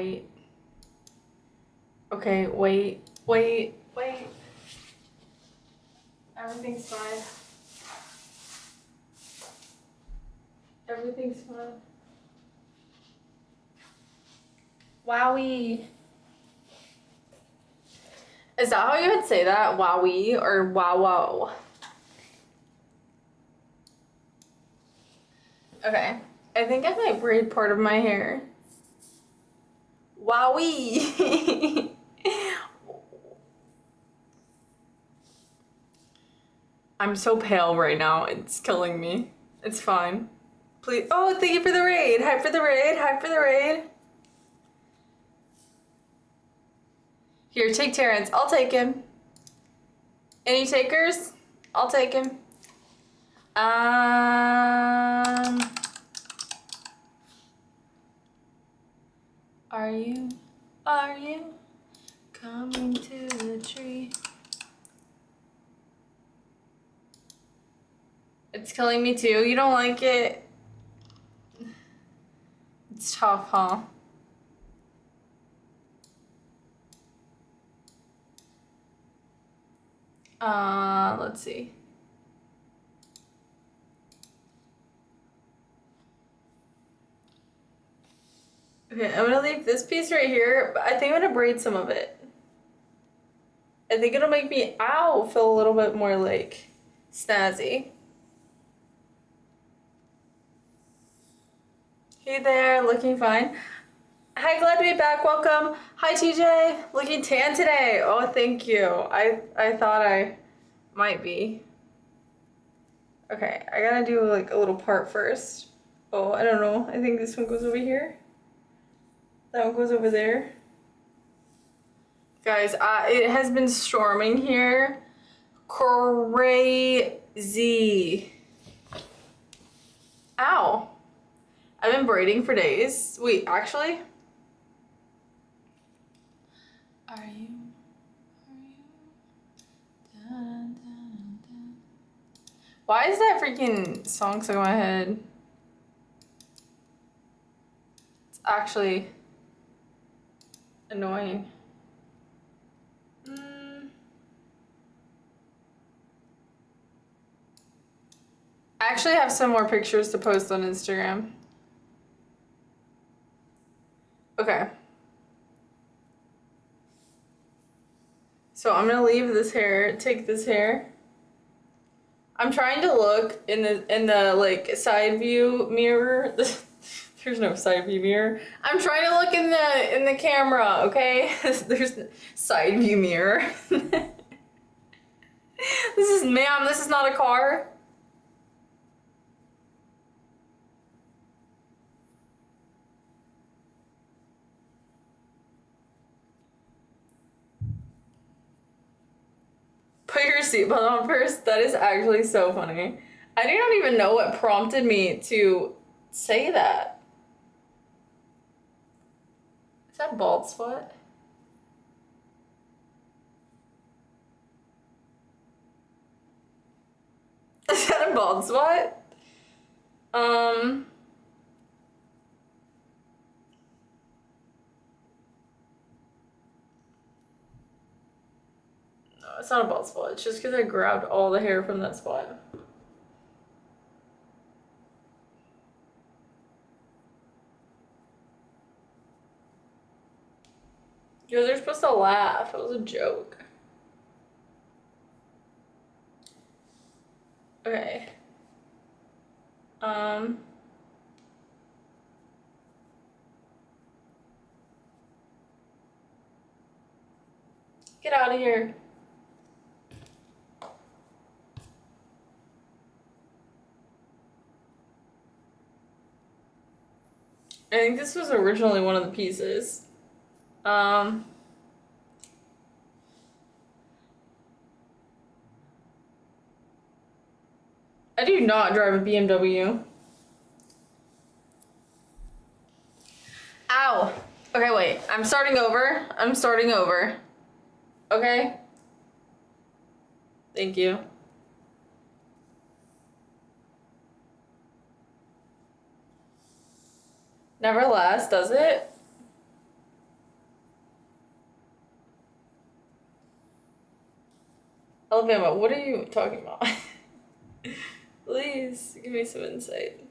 wait. Okay, wait. Everything's fine. Everything's fine. Wowie. Is that how you would say that? Wowie or wow? Okay. I think I might braid part of my hair. Wowie. I'm so pale right now. It's killing me. It's fine. Please. Oh, thank you for the raid. Hype for the raid. Hype for the raid. Here, take Terrence. I'll take him. Any takers? I'll take him. Are you coming to the tree? It's killing me too. You don't like it? It's tough, huh? Let's see. Okay, I'm gonna leave this piece right here, but I think I'm gonna braid some of it. I think it'll make me, ow, feel a little bit more like snazzy. Hey there, looking fine. Hi, glad to be back, welcome. Hi TJ, looking tan today. Oh, thank you. I thought I might be. Okay, I gotta do like a little part first. Oh, I don't know, I think this one goes over here. That one goes over there. Guys, it has been storming here. Crazy. Ow. I've been braiding for days. Wait, actually? Are you? Dun, dun, dun. Why is that freaking song stuck in my head? It's actually annoying. I actually have some more pictures to post on Instagram. Okay. So I'm gonna leave this hair, take this hair. I'm trying to look in the like side view mirror. There's no side view mirror. I'm trying to look in the camera, okay? There's side view mirror. Ma'am, this is not a car. Put your seatbelt on first. That is actually so funny. I do not even know what prompted me to say that. Is that bald spot? Is that a bald spot? No, it's not a bald spot. It's just because I grabbed all the hair from that spot. You guys are supposed to laugh. It was a joke. Okay. Get out of here. I think this was originally one of the pieces. I do not drive a BMW. Ow. Okay, wait. I'm starting over. Okay? Thank you. Never lasts, does it? Alabama, what are you talking about? Please give me some insight.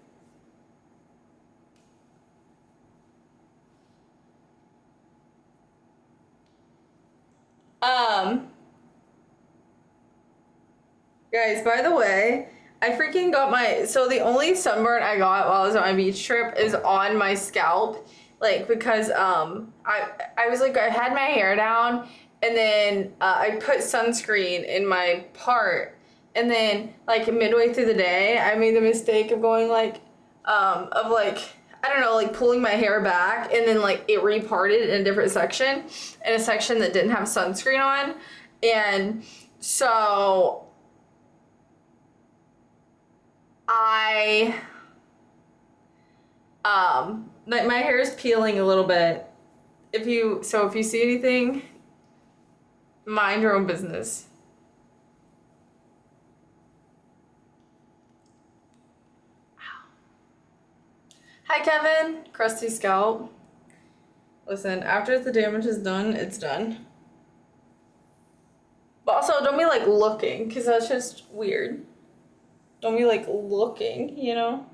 Guys, by the way, I freaking got so the only sunburn I got while I was on my beach trip is on my scalp. Like, because, I was like, I had my hair down, and then, I put sunscreen in my part, and then, like, midway through the day, I made the mistake of going, like, I don't know, like, pulling my hair back, and then, like, it reparted in a different section, in a section that didn't have sunscreen on, and so like, my hair is peeling a little bit. If you see anything, mind your own business. Hi, Kevin. Crusty scalp. Listen, after the damage is done, it's done. But also, don't be, like, looking, because that's just weird. Don't be, like, looking, you know?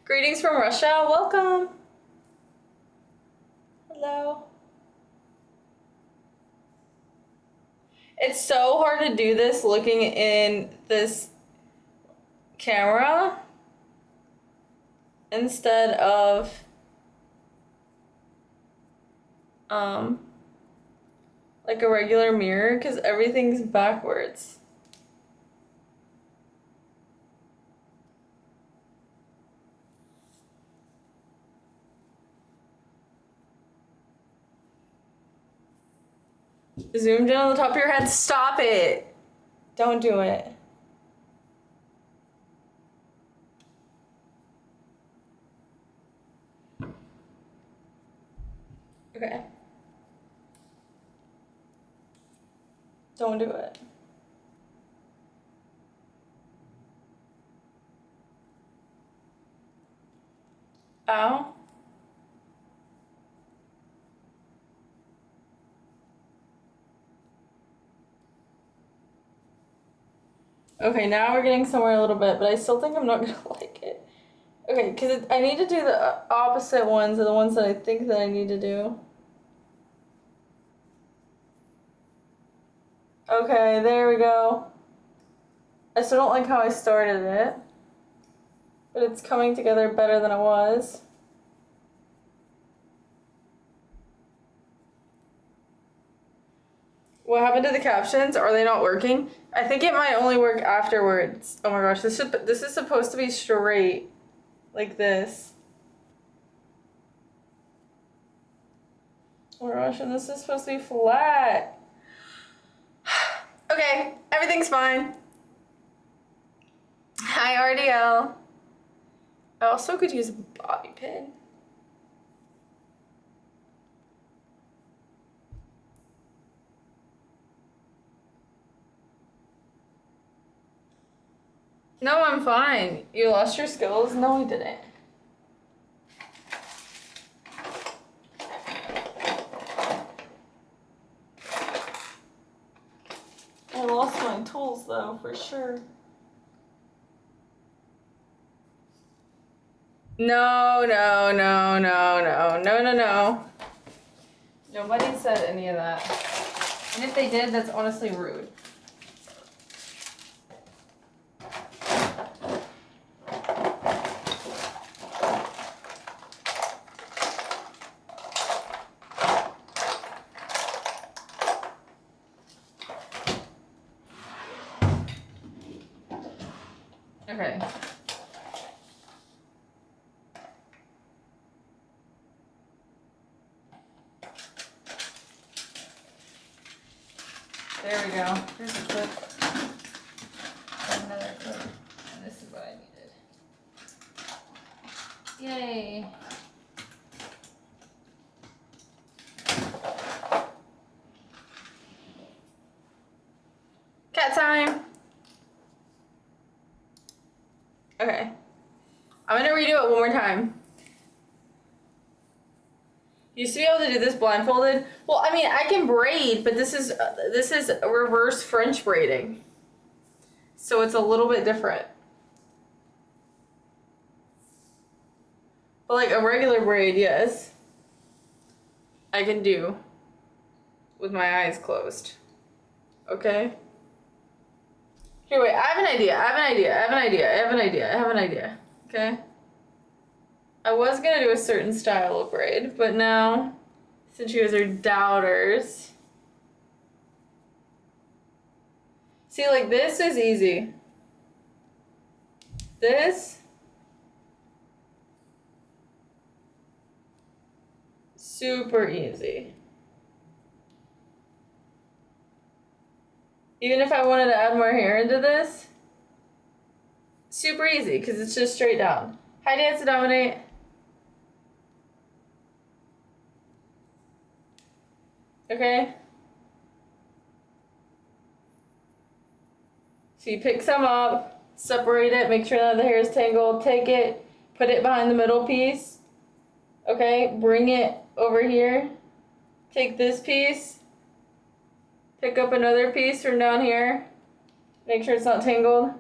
Greetings from Russia. Welcome. Hello. It's so hard to do this looking in this camera instead of like a regular mirror, because everything's backwards. Zoomed in on the top of your head. Stop it. Don't do it. Okay. Don't do it. Ow. Okay, now we're getting somewhere a little bit, but I still think I'm not gonna like it. Okay, because I need to do the opposite ones are the ones that I think that I need to do. Okay, there we go. I still don't like how I started it, but it's coming together better than it was. What happened to the captions? Are they not working? I think it might only work afterwards. Oh my gosh, this is supposed to be straight, like this. Oh my gosh, and this is supposed to be flat. Okay, everything's fine. Hi, RDL. I also could use a bobby pin. No, I'm fine. You lost your skills? No, I didn't. I lost my tools though, for sure. No. Nobody said any of that. And if they did, that's honestly rude. Okay. There we go. Here's a clip. Another clip. And this is what I needed. Yay. Cat time. Okay. I'm gonna redo it one more time. You used to be able to do this blindfolded. Well, I mean, I can braid, but this is reverse French braiding. So it's a little bit different. But like a regular braid, yes, I can do with my eyes closed. Okay? Here, wait, I have an idea. Okay? I was gonna do a certain style of braid, but now, since you guys are doubters. See, like, this is easy. This, super easy. Even if I wanted to add more hair into this, super easy, because it's just straight down. Hi, Dance to Dominate. Okay? So you pick some up, separate it, make sure none of the hair is tangled, take it, put it behind the middle piece. Okay? Bring it over here. Take this piece. Pick up another piece from down here. Make sure it's not tangled.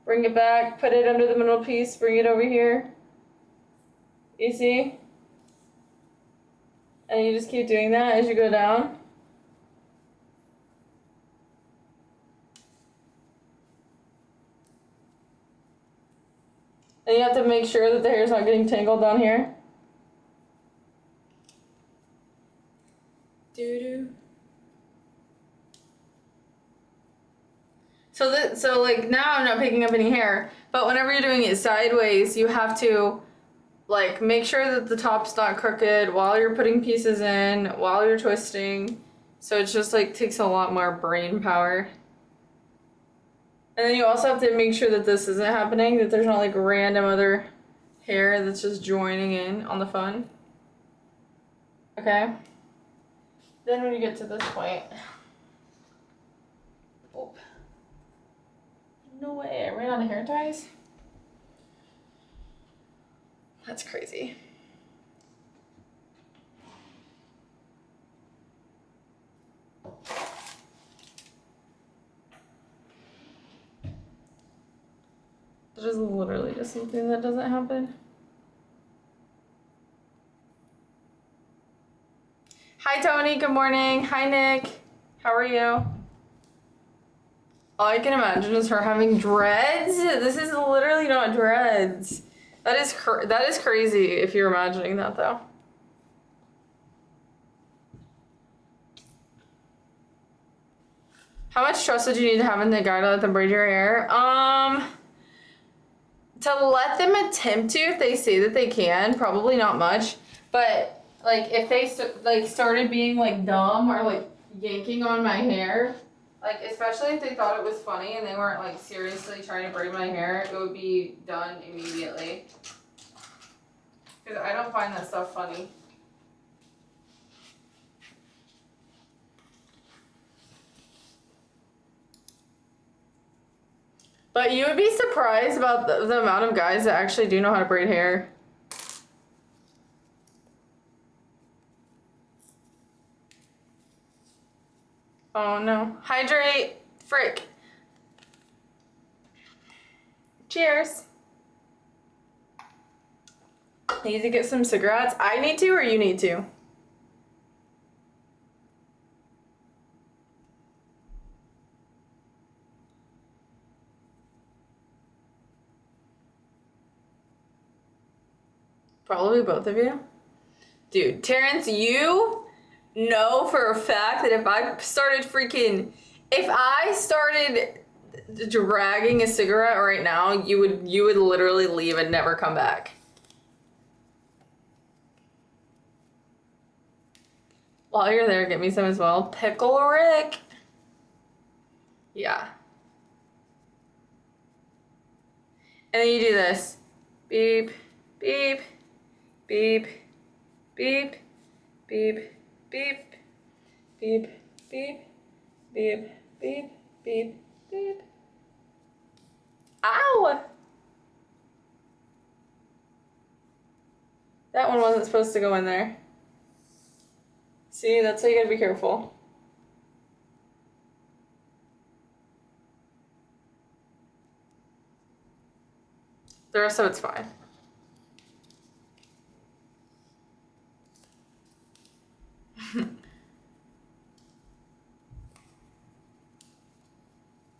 Bring it back, put it under the middle piece, bring it over here. You see? And you just keep doing that as you go down. And you have to make sure that the hair's not getting tangled down here. Doo-doo. So like now I'm not picking up any hair, but whenever you're doing it sideways, you have to like make sure that the top's not crooked while you're putting pieces in, while you're twisting. So it just like takes a lot more brain power. And then you also have to make sure that this isn't happening, that there's not like random other hair that's just joining in on the fun. Okay? Then when you get to this point, oh, no way, I ran out of hair ties? That's crazy. That is literally just something that doesn't happen. Hi Tony, good morning. Hi Nick, how are you? All I can imagine is her having dreads. This is literally not dreads. That is crazy if you're imagining that though. How much trust would you need to have in the guy to let them braid your hair? To let them attempt to, if they say that they can, probably not much. But like if they started being like dumb or like yanking on my hair, like especially if they thought it was funny and they weren't like seriously trying to braid my hair, it would be done immediately. Because I don't find that stuff funny. But you would be surprised about the amount of guys that actually do know how to braid hair. Oh no. Hydrate. Frick. Cheers. Need to get some cigarettes? I need to or you need to? Probably both of you. Dude, Terrence, you know for a fact that if I started dragging a cigarette right now, you would literally leave and never come back. While you're there, get me some as well. Pickle Rick. Yeah. And then you do this. Beep, beep, beep, beep, beep, beep, beep, beep, beep, beep, beep, beep. Ow! That one wasn't supposed to go in there. See, that's why you gotta be careful. The rest of it's fine.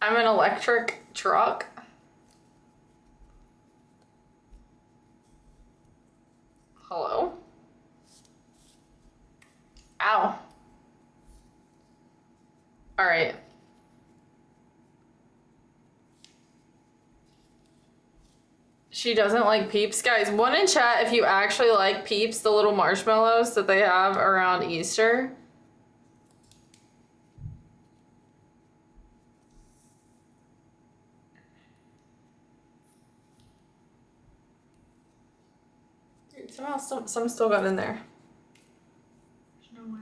I'm an electric truck. Hello? Ow. Alright. She doesn't like Peeps. Guys, one in chat if you actually like Peeps, the little marshmallows that they have around Easter. Dude, somehow some still got in there. There's no way.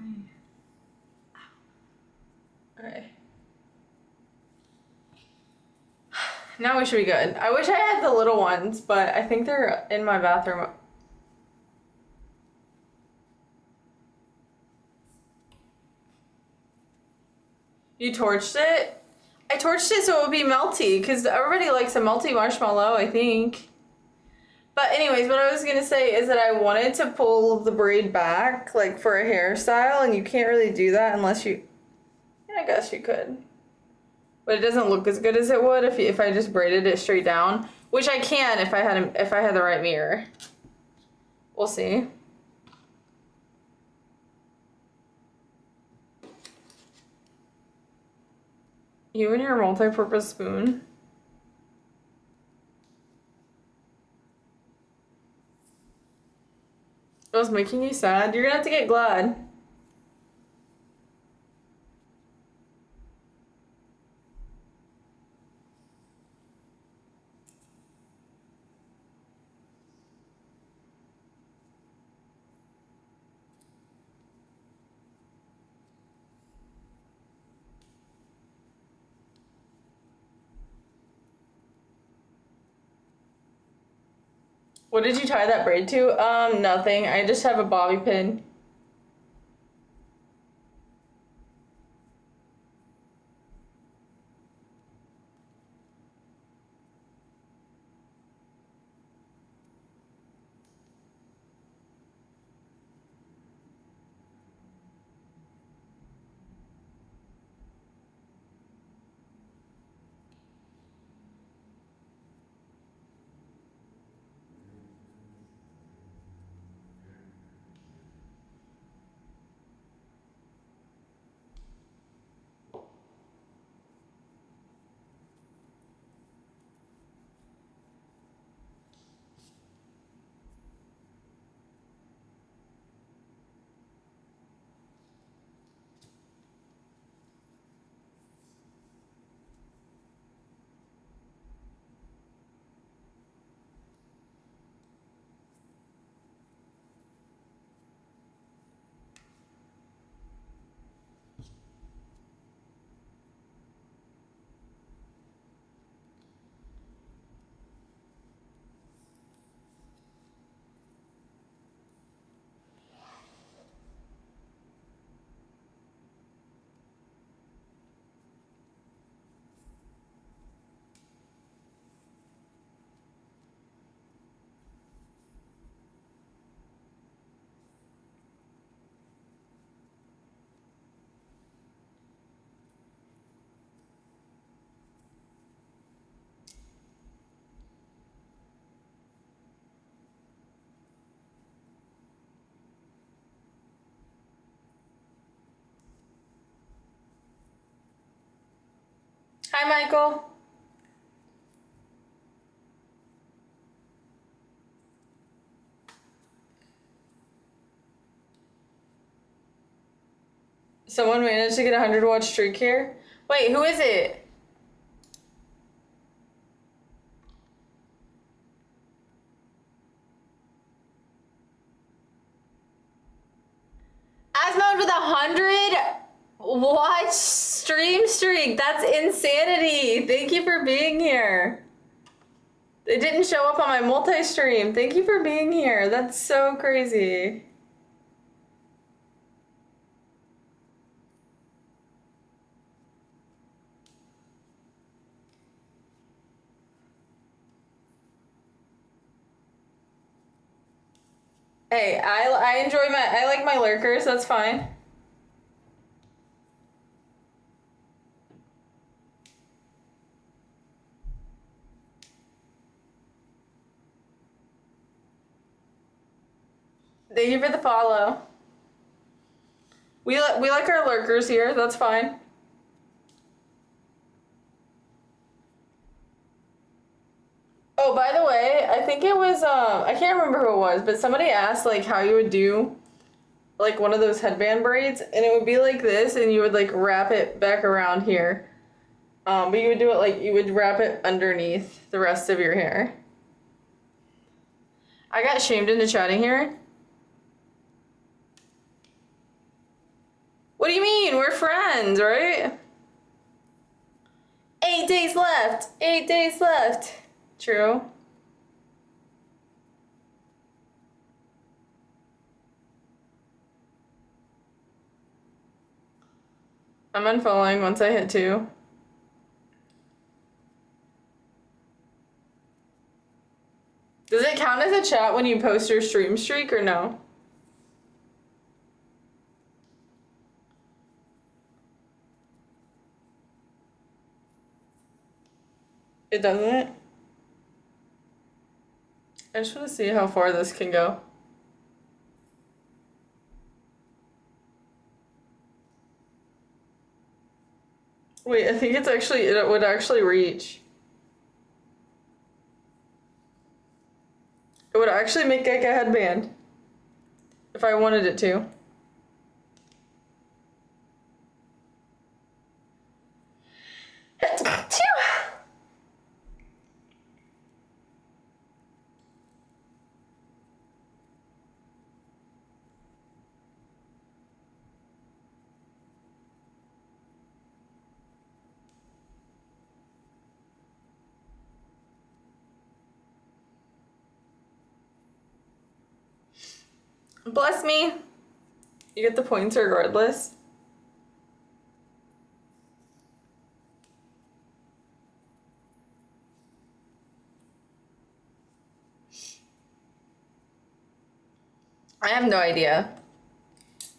Ow. Okay. Now we should be good. I wish I had the little ones, but I think they're in my bathroom. You torched it? I torched it so it would be melty, because everybody likes a melty marshmallow, I think. But anyways, what I was gonna say is that I wanted to pull the braid back, like for a hairstyle, and you can't really do that unless you... Yeah, I guess you could. But it doesn't look as good as it would if I just braided it straight down, which I can if I had the right mirror. We'll see. You and your multi-purpose spoon. It was making you sad. You're gonna have to get Glad. What did you tie that braid to? Nothing. I just have a bobby pin. Hi, Michael. Someone managed to get a 100-watch streak here. Wait, who is it? Asmode with 100-watch stream streak. That's insanity. Thank you for being here. It didn't show up on my multi-stream. Thank you for being here. That's so crazy. Hey, I like my lurkers, that's fine. Thank you for the follow. We like our lurkers here, that's fine. Oh, by the way, I think it was I can't remember who it was, but somebody asked like how you would do like one of those headband braids, and it would be like this, and you would like wrap it back around here. But you would do it like you would wrap it underneath the rest of your hair. I got shamed into chatting here. What do you mean? We're friends, right? 8 days left. 8 days left. True. I'm unfollowing once I hit 2. Does it count as a chat when you post your stream streak or no? It doesn't? I just want to see how far this can go. Wait, I think it would actually reach. It would actually make like a headband. If I wanted it to. Bless me. You get the points regardless. I have no idea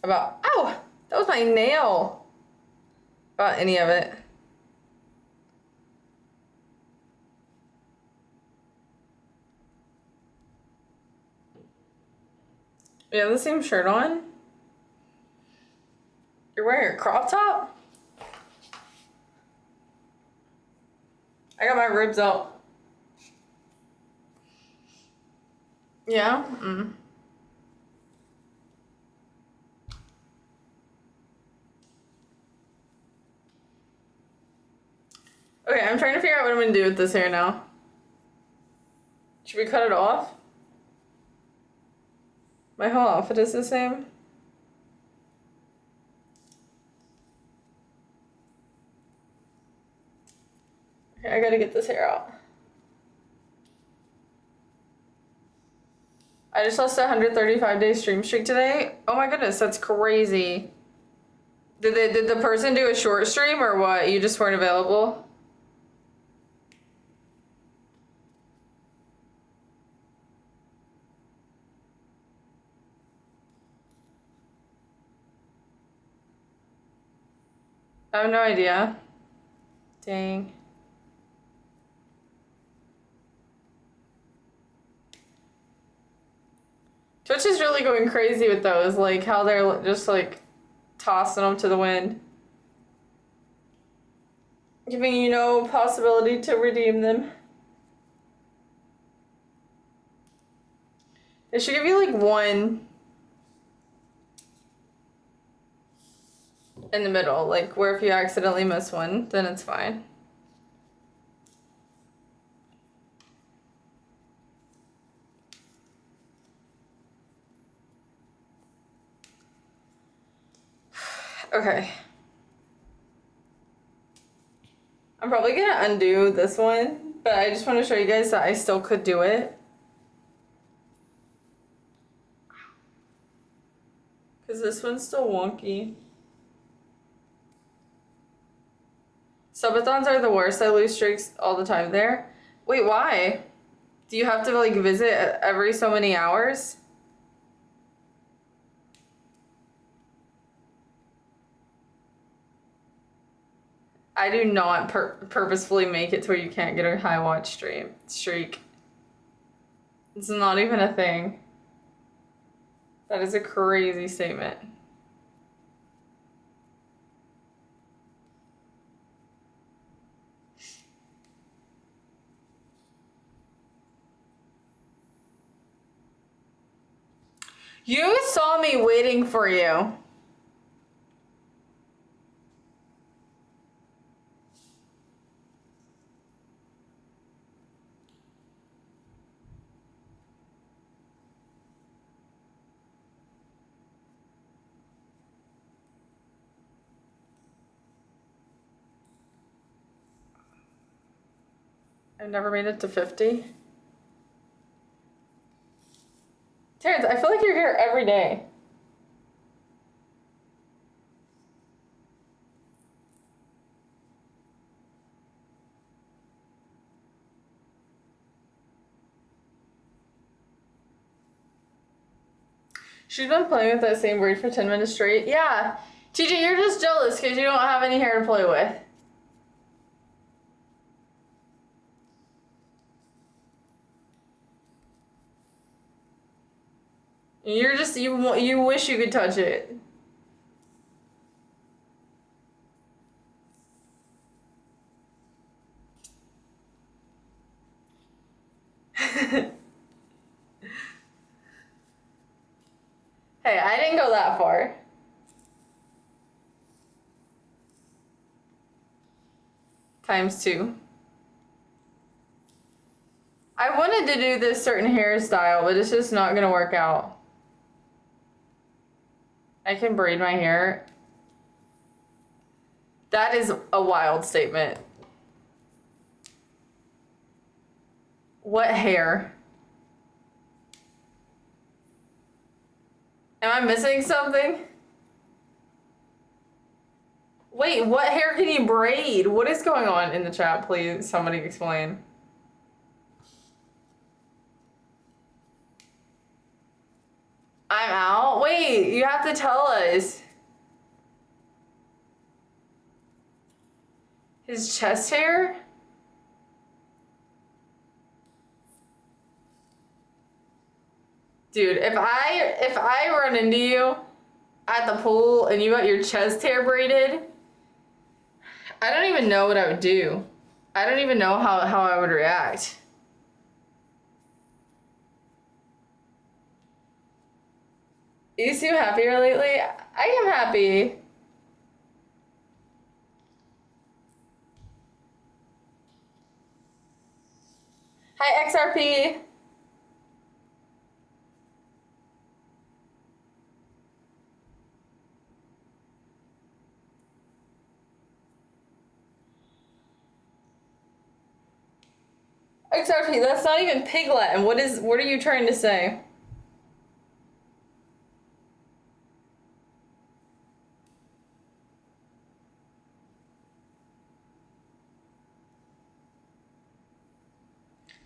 about, ow, that was my nail, about any of it. You have the same shirt on? You're wearing a crop top? I got my ribs out. Yeah? Mm. Okay, I'm trying to figure out what I'm gonna do with this hair now. Should we cut it off? My whole outfit is the same. Okay, I gotta get this hair out. I just lost a 135-day stream streak today. Oh my goodness, that's crazy. Did the person do a short stream or what? You just weren't available? I have no idea. Dang. Twitch is really going crazy with those, like how they're just like tossing them to the wind. Giving you no possibility to redeem them. They should give you like one in the middle, like where if you accidentally miss one, then it's fine. Okay. I'm probably gonna undo this one, but I just want to show you guys that I still could do it. Because this one's still wonky. Subathons are the worst. I lose streaks all the time there. Wait, why? Do you have to like visit every so many hours? I do not purposefully make it to where you can't get a high watch streak. It's not even a thing. That is a crazy statement. You saw me waiting for you. I've never made it to 50. Terrence, I feel like you're here every day. She's been playing with that same braid for 10 minutes straight. Yeah. TJ, you're just jealous because you don't have any hair to play with. You're just, you wish you could touch it. Hey, I didn't go that far. ×2. I wanted to do this certain hairstyle, but it's just not gonna work out. I can braid my hair. That is a wild statement. What hair? Am I missing something? Wait, what hair can you braid? What is going on in the chat? Please, somebody explain. I'm out? Wait, you have to tell us. His chest hair? Dude, if I run into you at the pool and you got your chest hair braided, I don't even know what I would do. I don't even know how I would react. You seem happier lately? I am happy. Hi, XRP. XRP, that's not even Piglet. And what are you trying to say?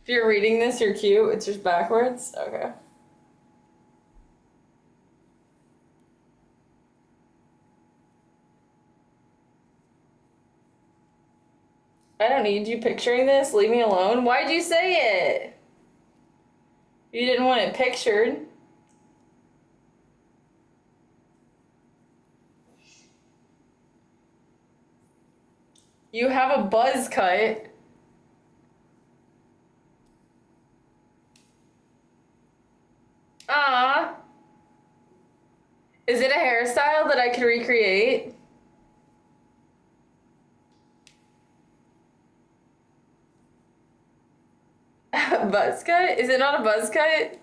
If you're reading this, you're cute. It's just backwards? Okay. I don't need you picturing this. Leave me alone. Why'd you say it? You didn't want it pictured. You have a buzz cut. Ah. Is it a hairstyle that I could recreate? Buzz cut? Is it not a buzz cut?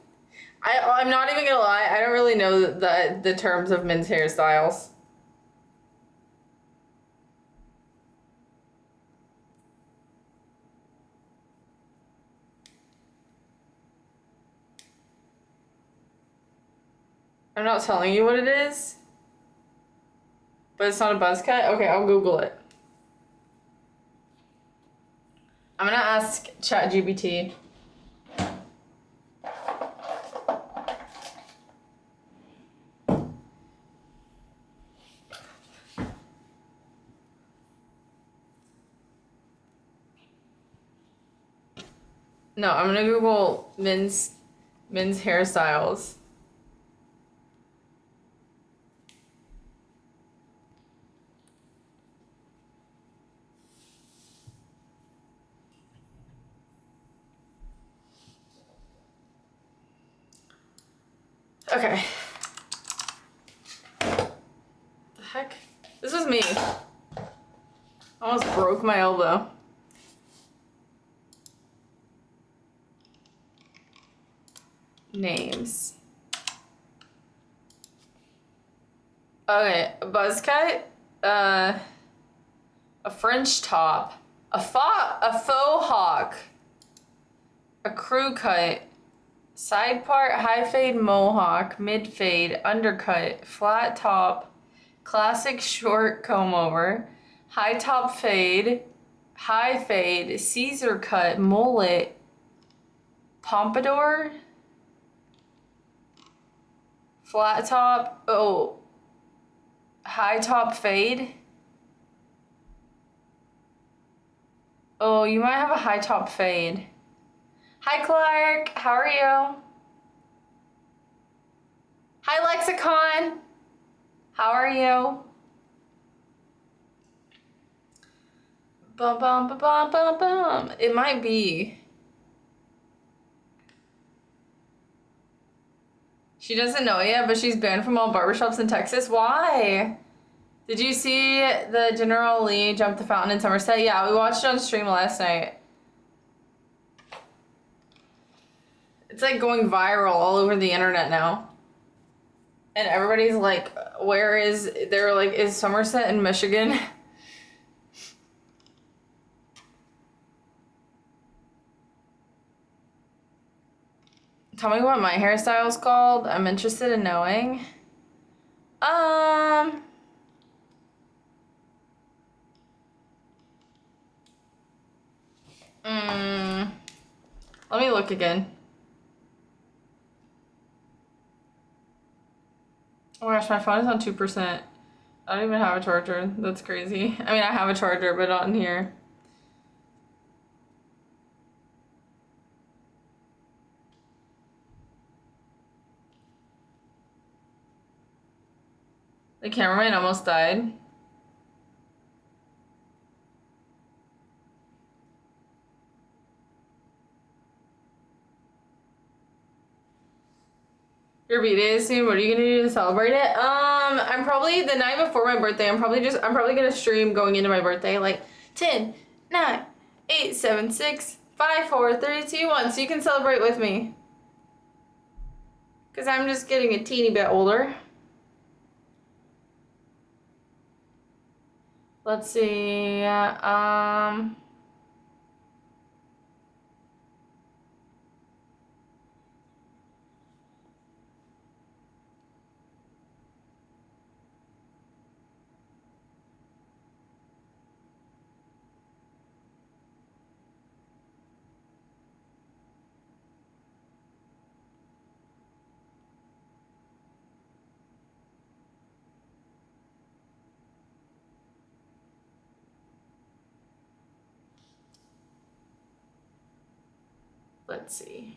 I'm not even gonna lie, I don't really know the terms of men's hairstyles. I'm not telling you what it is. But it's not a buzz cut? Okay, I'll Google it. I'm gonna ask ChatGPT. No, I'm gonna Google men's hairstyles. Okay. The heck? This was me. I almost broke my elbow. Names. Okay, a buzz cut, a French top, a faux hawk, a crew cut, side part, high fade mohawk, mid fade, undercut, flat top, classic short comb over, high top fade, high fade, Caesar cut, mullet, pompadour, flat top, oh, high top fade. Oh, you might have a high top fade. Hi Clark, how are you? Hi Lexicon, how are you? Bum bum bum bum bum bum. It might be. She doesn't know yet, but she's banned from all barbershops in Texas. Why? Did you see the General Lee jump the fountain in Somerset? Yeah, we watched it on stream last night. It's like going viral all over the internet now. And everybody's like, where is, they're like, is Somerset in Michigan? Tell me what my hairstyle's called. I'm interested in knowing. Let me look again. Oh my gosh, my phone is on 2%. I don't even have a charger. That's crazy. I mean, I have a charger, but not in here. The cameraman almost died. Your birthday is soon. What are you gonna do to celebrate it? I'm probably the night before my birthday. I'm probably gonna stream going into my birthday, like 10, 9, 8, 7, 6, 5, 4, 3, 2, 1. So you can celebrate with me. Cause I'm just getting a teeny bit older. Let's see. Let's see.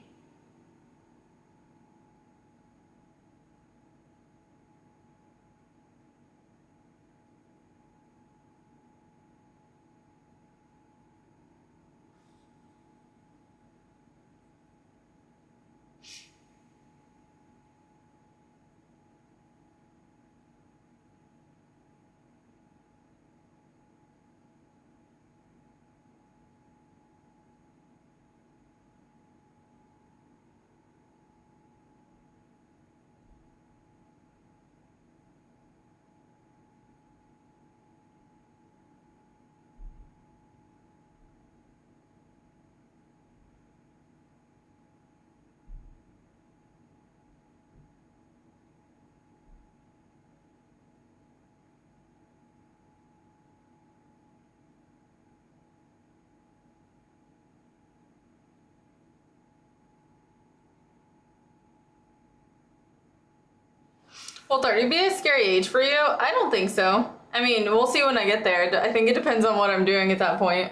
Will 30 be a scary age for you? I don't think so. I mean, we'll see when I get there. I think it depends on what I'm doing at that point.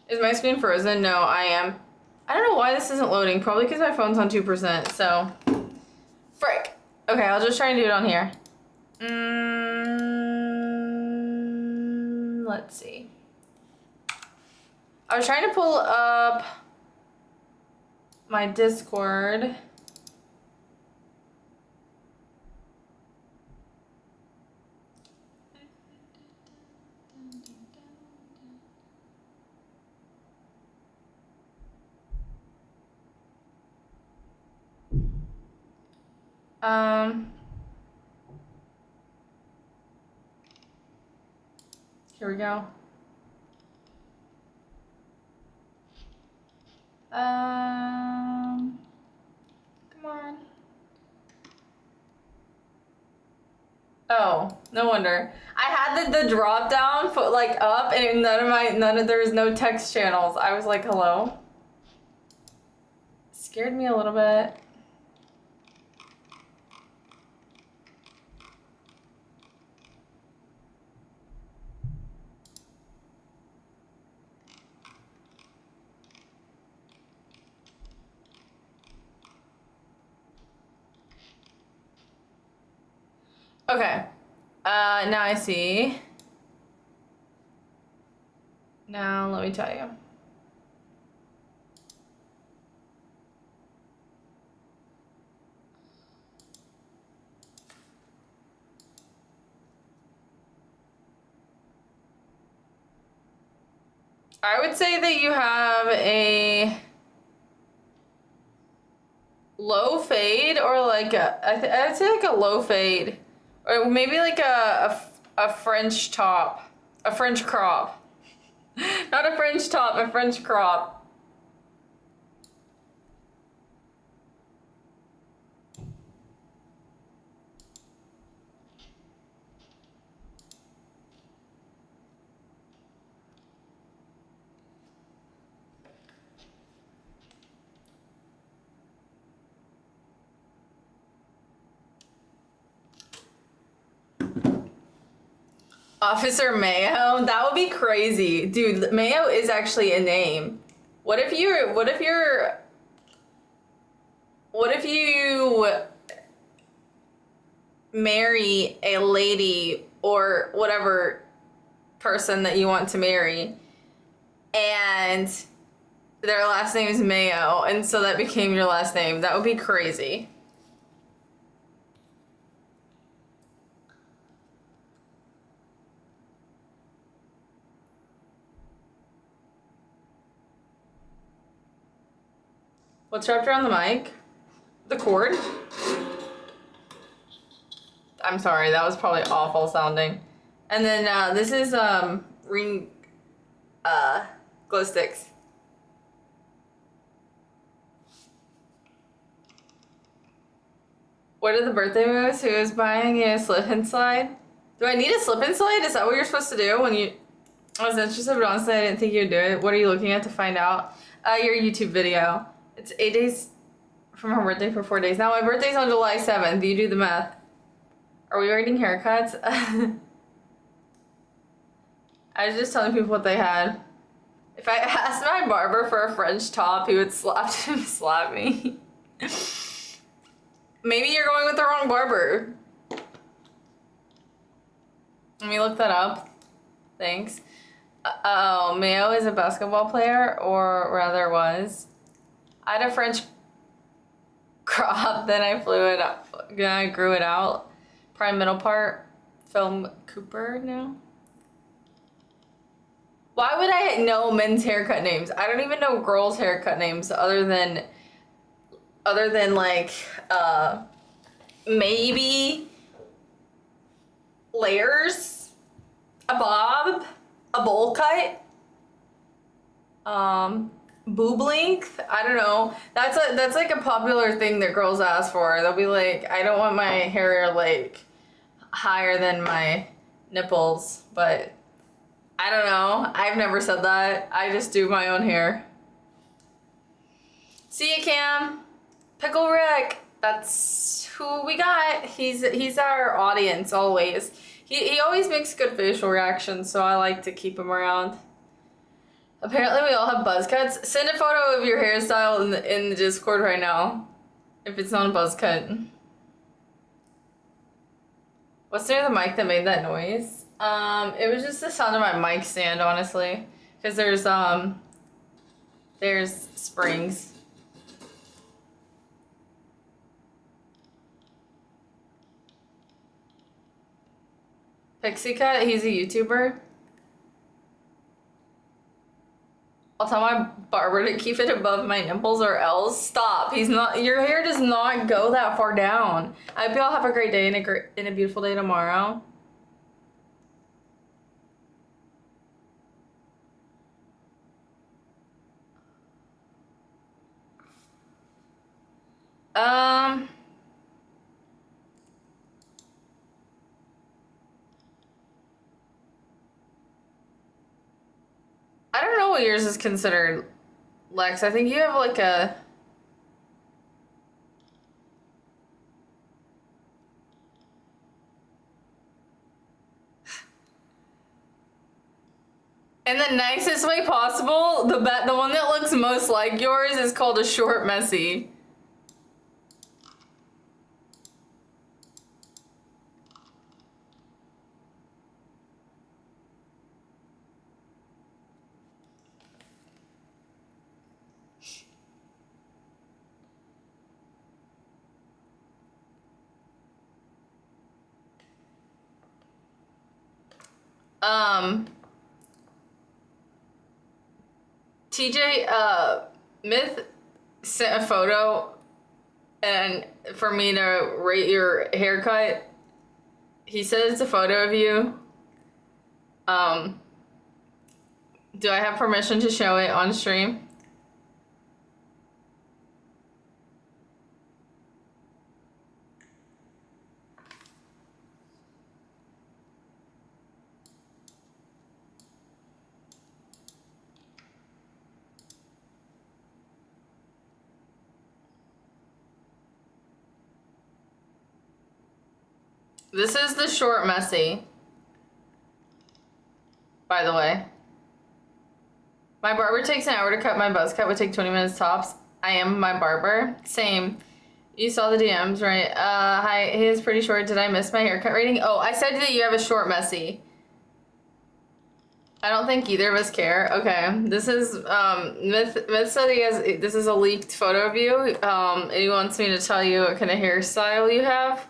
Is my screen frozen? No, I am. I don't know why this isn't loading. Probably because my phone's on 2%, so. Frick. Okay, I'll just try and do it on here. Let's see. I was trying to pull up my Discord. Here we go. Come on. Oh, no wonder. I had the drop down put like up, and there was no text channels. I was like, hello. Scared me a little bit. Okay. Now I see. Now let me tell you. I would say that you have a low fade, or like I'd say like a low fade, or maybe like a French top, a French crop. Not a French top, a French crop. Officer Mayo? That would be crazy. Dude, Mayo is actually a name. What if you marry a lady or whatever person that you want to marry, and their last name is Mayo, and so that became your last name? That would be crazy. What's wrapped around the mic? The cord? I'm sorry, that was probably awful sounding. And then this is ring glow sticks. What are the birthday moves? Who is buying you a slip and slide? Do I need a slip and slide? Is that what you're supposed to do when you... I was interested, but honestly I didn't think you'd do it. What are you looking at to find out? Your YouTube video. It's 8 days from her birthday for 4 days. Now my birthday's on July 7th. You do the math. Are we rating haircuts? I was just telling people what they had. If I asked my barber for a French top, he would slap me. Maybe you're going with the wrong barber. Let me look that up. Thanks. Oh, Mayo is a basketball player, or rather was. I had a French crop, then I grew it out. Prime middle part, Film Cooper now. Why would I know men's haircut names? I don't even know girls' haircut names other than like maybe layers, a bob, a bowl cut, boob length. I don't know. That's like a popular thing that girls ask for. They'll be like, I don't want my hair like higher than my nipples, but I don't know. I've never said that. I just do my own hair. See ya, Cam. Pickle Rick. That's who we got. He's our audience always. He always makes good facial reactions, so I like to keep him around. Apparently we all have buzz cuts. Send a photo of your hairstyle in the Discord right now. If it's not a buzz cut. What's near the mic that made that noise? It was just the sound of my mic stand, honestly. Because there's springs. Pixie Cut, he's a YouTuber. I'll tell my barber to keep it above my nipples or else. Stop. He's not. Your hair does not go that far down. I hope y'all have a great day and a beautiful day tomorrow. I don't know what yours is considered, Lex. I think you have like a... In the nicest way possible, the one that looks most like yours is called a short messy. TJ, Myth sent a photo and for me to rate your haircut. He said it's a photo of you. Do I have permission to show it on stream? This is the short messy, by the way. My barber takes an hour to cut. My buzz cut would take 20 minutes tops. I am my barber. Same. You saw the DMs, right? Hi, he is pretty short. Did I miss my haircut rating? Oh, I said that you have a short messy. I don't think either of us care. Okay, this is, Myth said he has, this is a leaked photo of you. And he wants me to tell you what kind of hairstyle you have.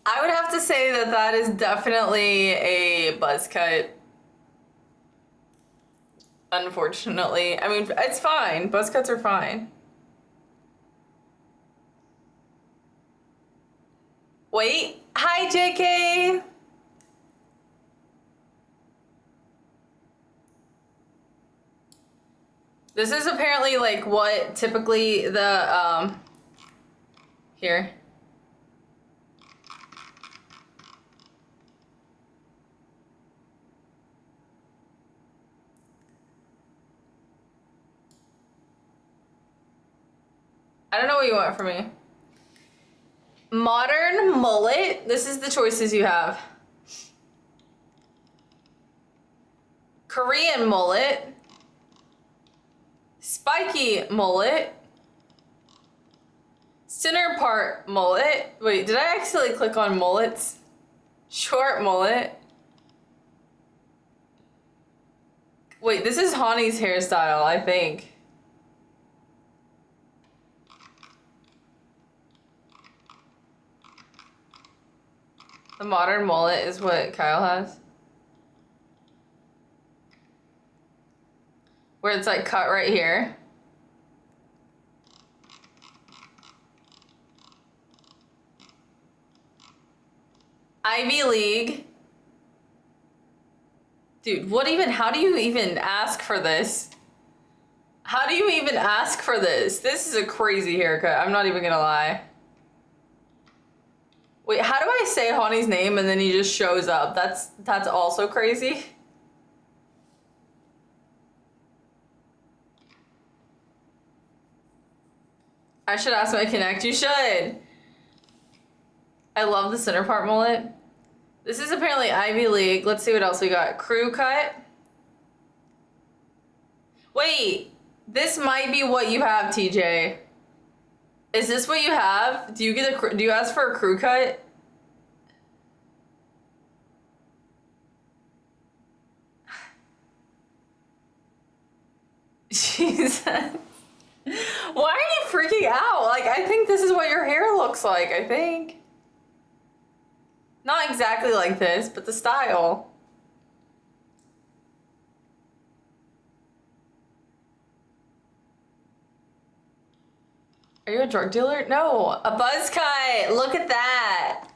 I would have to say that that is definitely a buzz cut. Unfortunately. I mean, it's fine. Buzz cuts are fine. Wait. Hi, JK. This is apparently like what typically the, here. I don't know what you want from me. Modern mullet. This is the choices you have. Korean mullet. Spiky mullet. Center part mullet. Wait, did I actually click on mullets? Short mullet. Wait, this is Hani's hairstyle, I think. The modern mullet is what Kyle has. Where it's like cut right here. Ivy League. Dude, what even, how do you even ask for this? How do you even ask for this? This is a crazy haircut, I'm not even gonna lie. Wait, how do I say Honey's name and then he just shows up? That's also crazy. I should ask my Connect. You should. I love the center part mullet. This is apparently Ivy League. Let's see what else we got. Crew cut. Wait, this might be what you have, TJ. Is this what you have? Do you ask for a crew cut? Jesus. Why are you freaking out? Like, I think this is what your hair looks like, I think. Not exactly like this, but the style. Are you a drug dealer? No, a buzz cut. Look at that.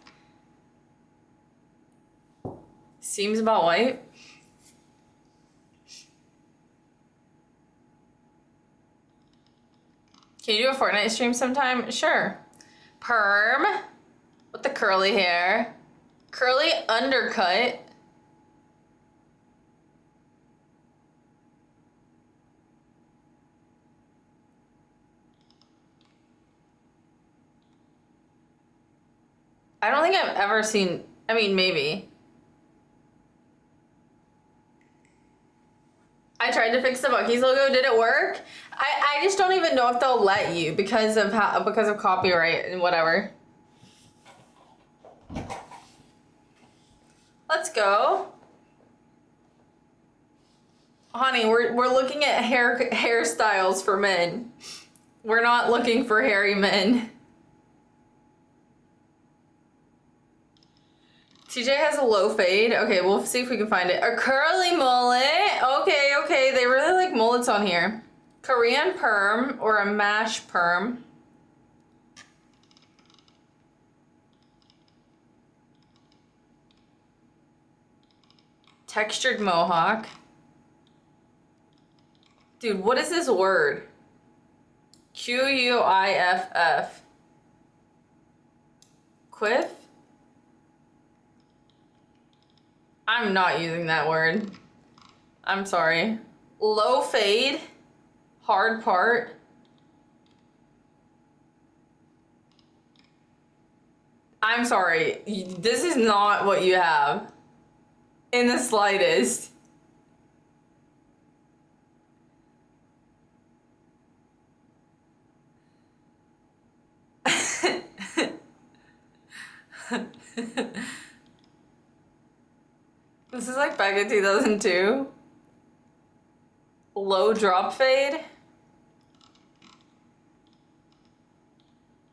Seems about white. Can you do a Fortnite stream sometime? Sure. Perm with the curly hair. Curly undercut. I don't think I've ever seen, I mean, maybe. I tried to fix the Buc-ee's logo. Did it work? I just don't even know if they'll let you because of copyright and whatever. Let's go. Honey, we're looking at hairstyles for men. We're not looking for hairy men. TJ has a low fade. Okay, we'll see if we can find it. A curly mullet. Okay. They really like mullets on here. Korean perm or a mash perm. Textured mohawk. Dude, what is this word? Quiff. Quiff? I'm not using that word. I'm sorry. Low fade. Hard part. I'm sorry. This is not what you have. In the slightest. This is like back in 2002. Low drop fade.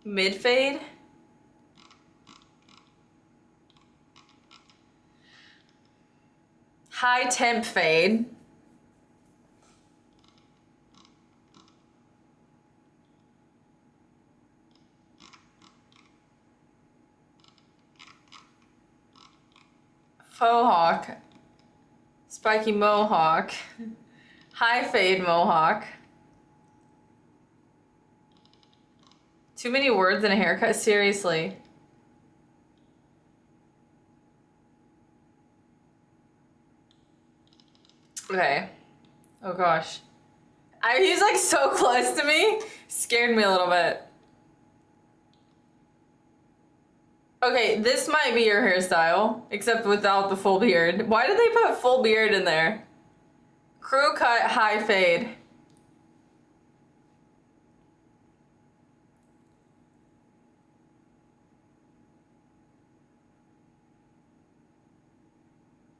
Mid fade. High temp fade. Faux hawk. Spiky mohawk. High fade mohawk. Too many words in a haircut, seriously. Okay. Oh gosh. He's like so close to me. Scared me a little bit. Okay, this might be your hairstyle, except without the full beard. Why did they put full beard in there? Crew cut, high fade.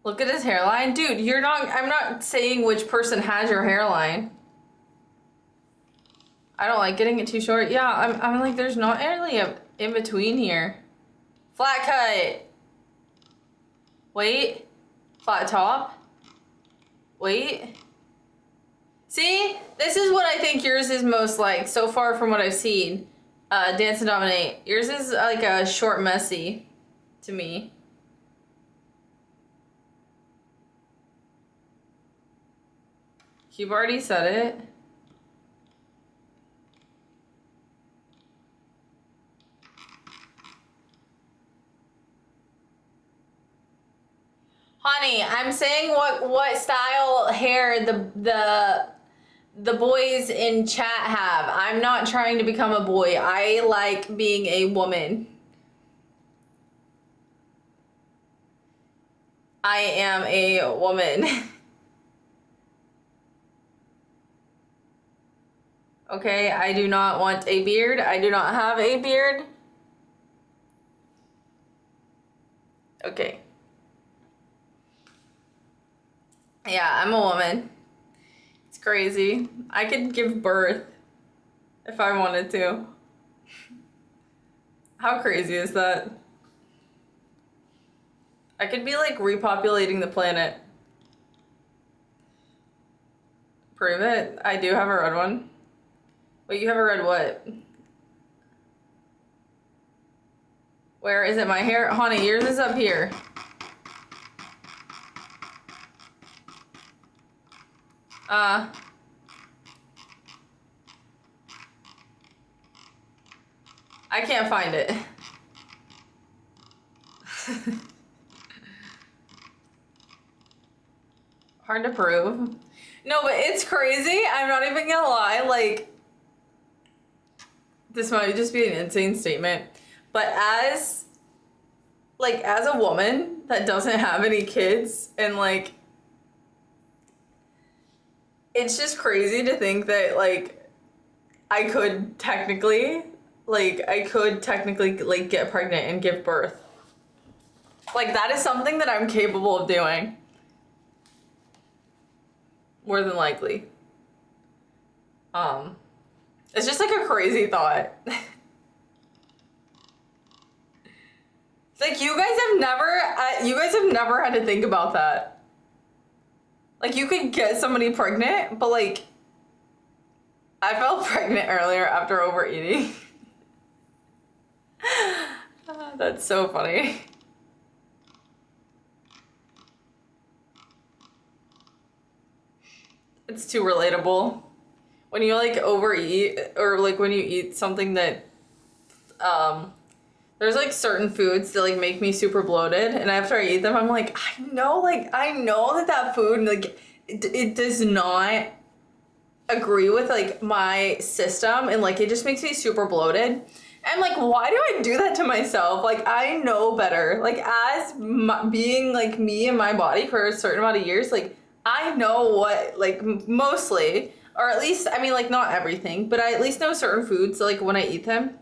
Look at his hairline. Dude, I'm not saying which person has your hairline. I don't like getting it too short. Yeah, I'm like, there's not really a in between here. Flat cut. Wait. Flat top. Wait. See? This is what I think yours is most like so far from what I've seen. Dance and Dominate. Yours is like a short messy to me. You've already said it. Honey, I'm saying what style hair the boys in chat have. I'm not trying to become a boy. I like being a woman. I am a woman. Okay, I do not want a beard. I do not have a beard. Okay. Yeah, I'm a woman. It's crazy. I could give birth if I wanted to. How crazy is that? I could be like repopulating the planet. Prove it. I do have a red one. Wait, you have a red what? Where is it? My hair? Honey, yours is up here. I can't find it. Hard to prove. No, but it's crazy. I'm not even gonna lie. Like, this might just be an insane statement, but as a woman that doesn't have any kids, and like, it's just crazy to think that like I could technically like get pregnant and give birth. Like, that is something that I'm capable of doing. More than likely. It's just like a crazy thought. It's like you guys have never had to think about that. Like, you could get somebody pregnant, but like, I felt pregnant earlier after overeating. That's so funny. It's too relatable. When you like overeat, or like when you eat something that, there's like certain foods that like make me super bloated, and after I eat them, I'm like, I know that food, like, it does not agree with like my system, and like it just makes me super bloated. I'm like, why do I do that to myself? Like, I know better. Like, as being like me and my body for a certain amount of years, like, I know what, like, mostly, or at least, I mean, like, not everything, but I at least know certain foods, like, when I eat them,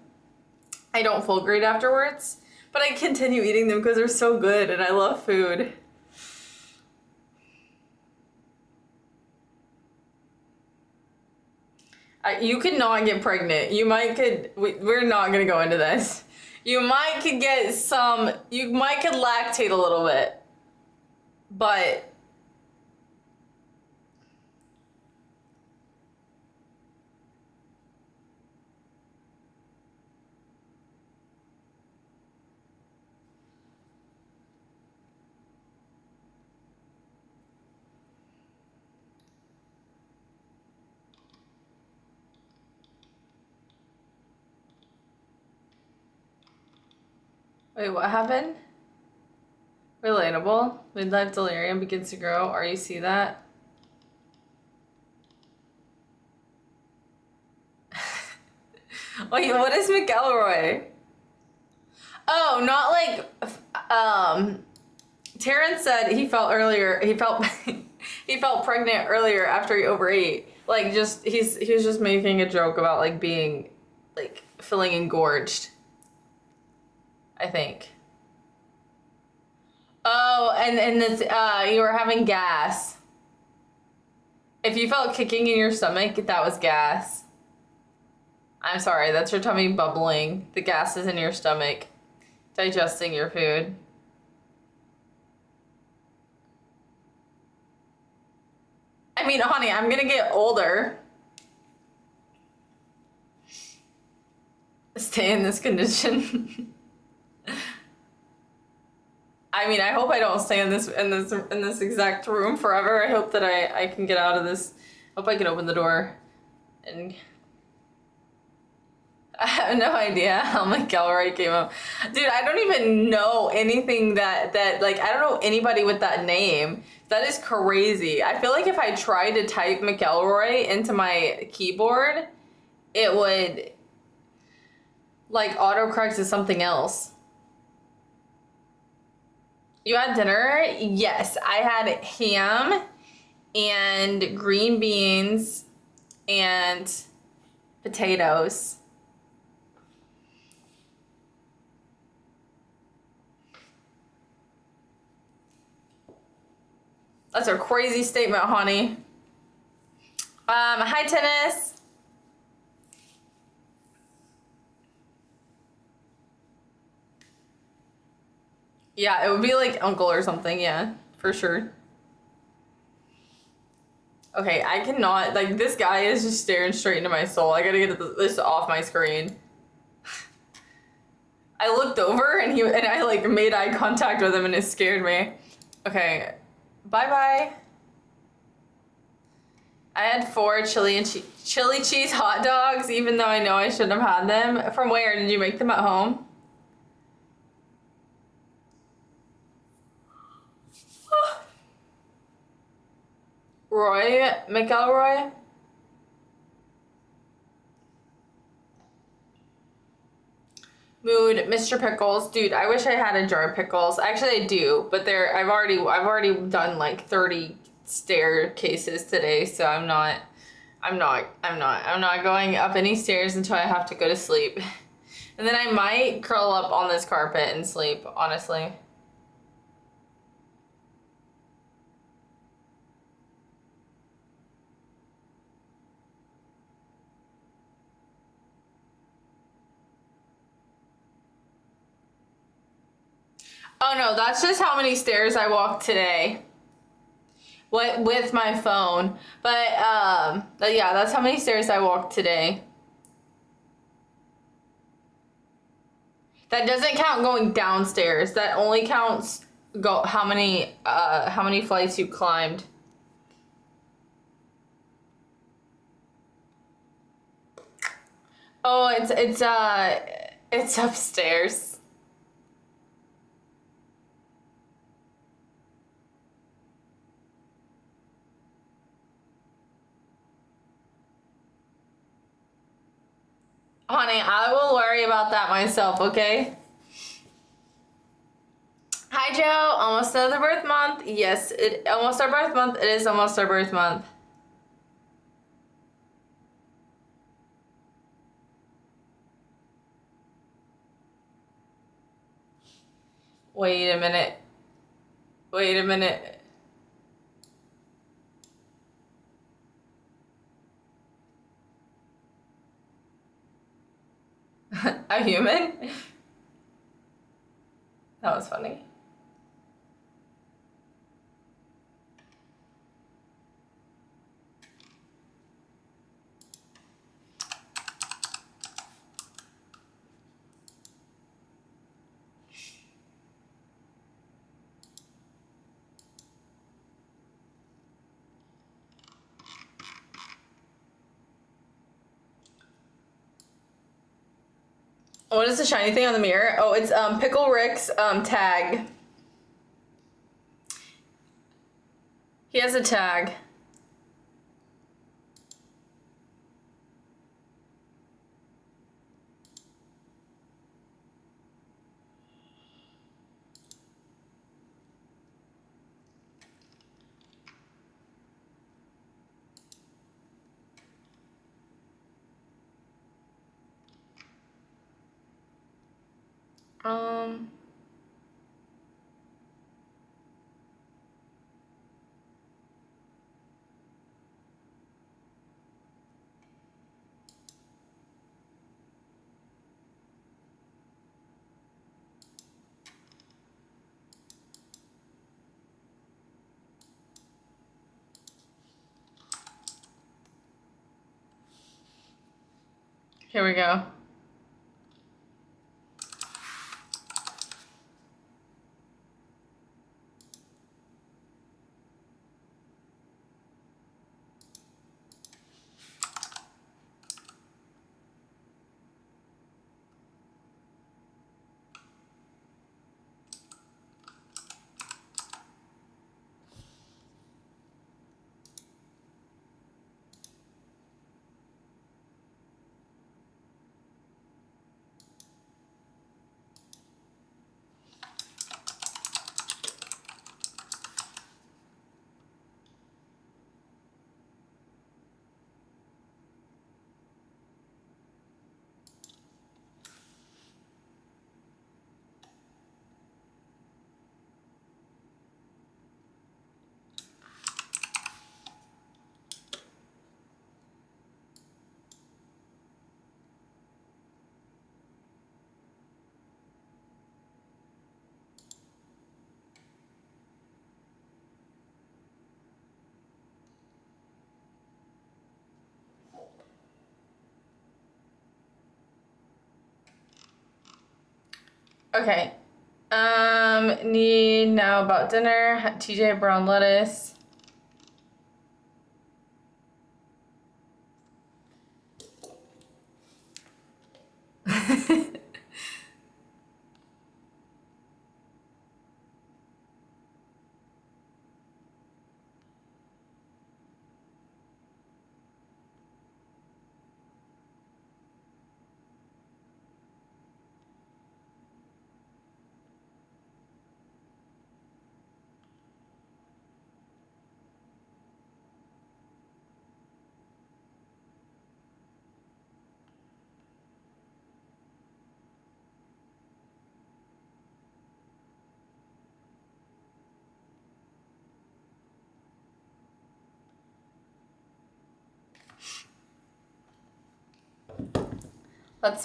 I don't feel great afterwards, but I continue eating them because they're so good, and I love food. You could not get pregnant. We're not gonna go into this. You might could lactate a little bit, but wait, what happened? Relatable. Midlife delirium begins to grow. Are you see that? Wait, what is McElroy? Oh, not like, Terrence said he felt he felt pregnant earlier after he overate. Like, he was just making a joke about like being like feeling engorged, I think. Oh, and this, you were having gas. If you felt kicking in your stomach, that was gas. I'm sorry, that's your tummy bubbling. The gas is in your stomach, digesting your food. I mean, honey, I'm gonna get older. Stay in this condition. I mean, I hope I don't stay in this exact room forever. I hope that I can get out of this. I hope I can open the door and I have no idea how McElroy came up. Dude, I don't even know anything that like I don't know anybody with that name. That is crazy. I feel like if I tried to type McElroy into my keyboard, it would like autocorrect to something else. You had dinner? Yes, I had ham and green beans and potatoes. That's a crazy statement, honey. Hi, Tennis. Yeah, it would be like uncle or something, yeah, for sure. Okay, I cannot, like, this guy is just staring straight into my soul. I gotta get this off my screen. I looked over and I like made eye contact with him and it scared me. Okay, bye-bye. I had 4 chili cheese hot dogs, even though I know I shouldn't have had them. From where? Did you make them at home? Roy McElroy? Mood, Mr. Pickles. Dude, I wish I had a jar of pickles. Actually, I do, but I've already done like 30 staircases today, so I'm not going up any stairs until I have to go to sleep. And then I might curl up on this carpet and sleep, honestly. Oh no, that's just how many stairs I walked today. What with my phone. But yeah, that's how many stairs I walked today. That doesn't count going downstairs. That only counts how many flights you climbed. Oh, it's upstairs. Honey, I will worry about that myself, okay? Hi, Joe. Almost another birth month. Yes, almost our birth month. It is almost our birth month. Wait a minute. Wait a minute. A human? That was funny. What is the shiny thing on the mirror? Oh, it's Pickle Rick's tag. He has a tag. Um, Here we go. Okay. Need now about dinner. TJ brown lettuce.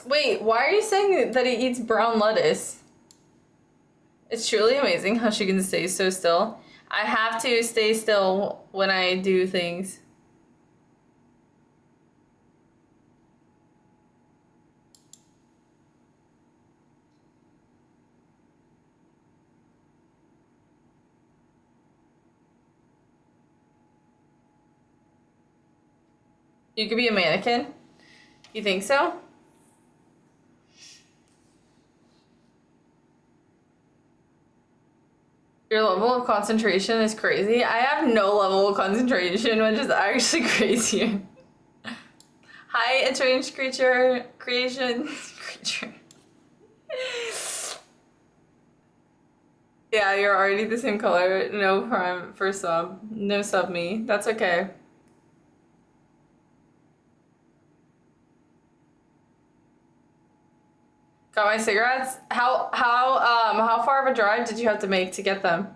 Wait, why are you saying that he eats brown lettuce? It's truly amazing how she can stay so still. I have to stay still when I do things. You could be a mannequin? You think so? Your level of concentration is crazy. I have no level of concentration, which is actually crazy. Hi, a strange creature creation creature. Yeah, you're already the same color. No prime for sub. No sub me. That's okay. Got my cigarettes. How far of a drive did you have to make to get them?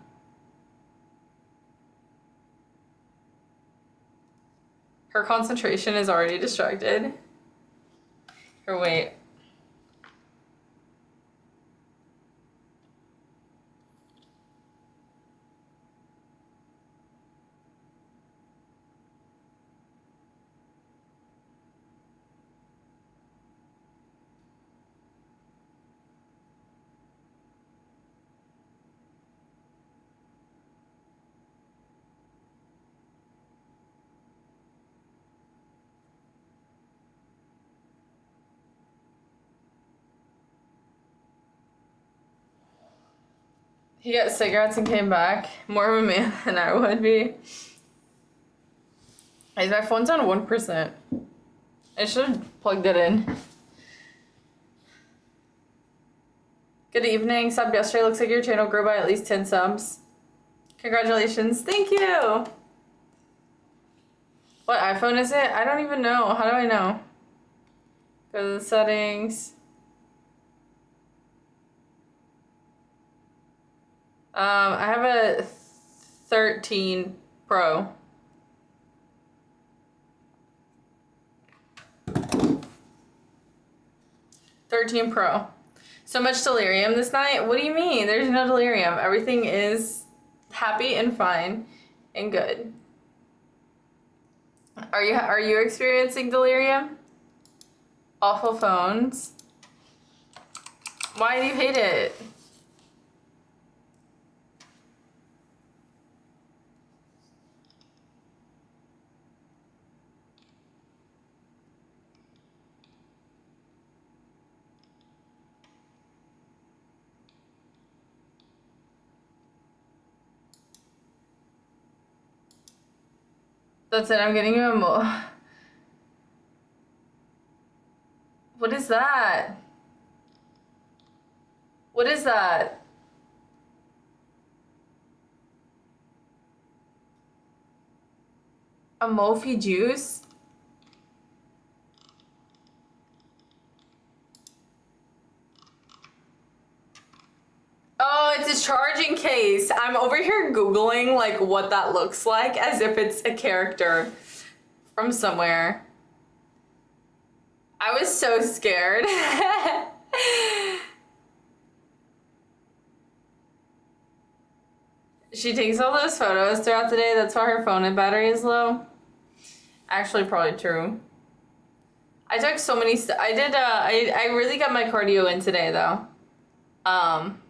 Her concentration is already distracted. Or wait. He got cigarettes and came back. More of a man than I would be. My phone's on 1%. I should have plugged it in. Good evening. Sub yesterday. Looks like your channel grew by at least 10 subs. Congratulations. Thank you. What iPhone is it? I don't even know. How do I know? Go to the settings. I have a 13 Pro. So much delirium this night? What do you mean? There's no delirium. Everything is happy and fine and good. Are you experiencing delirium? Awful phones. Why do you hate it? That's it, I'm getting you a What is that? What is that? A Mophie juice? Oh, it's a charging case. I'm over here Googling like what that looks like as if it's a character from somewhere. I was so scared. She takes all those photos throughout the day. That's why her phone and battery is low. Actually, probably true. I took so many. I really got my cardio in today though. Um,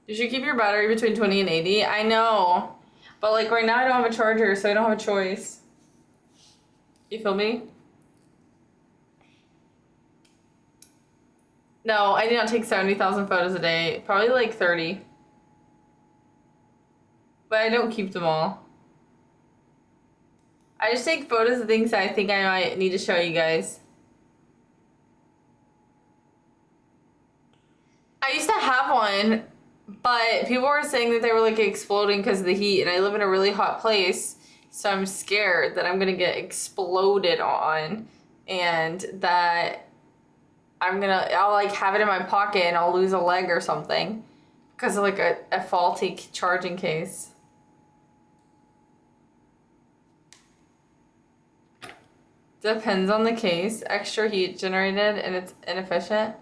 you should keep your battery between 20 and 80. I know. But like right now I don't have a charger, so I don't have a choice. You feel me? No, I do not take 70,000 photos a day. Probably like 30. But I don't keep them all. I just take photos of things that I think I might need to show you guys. I used to have one, but people were saying that they were like exploding because of the heat, and I live in a really hot place, so I'm scared that I'm gonna get exploded on, and that I'll like have it in my pocket and I'll lose a leg or something because of like a faulty charging case. Depends on the case. Extra heat generated and it's inefficient.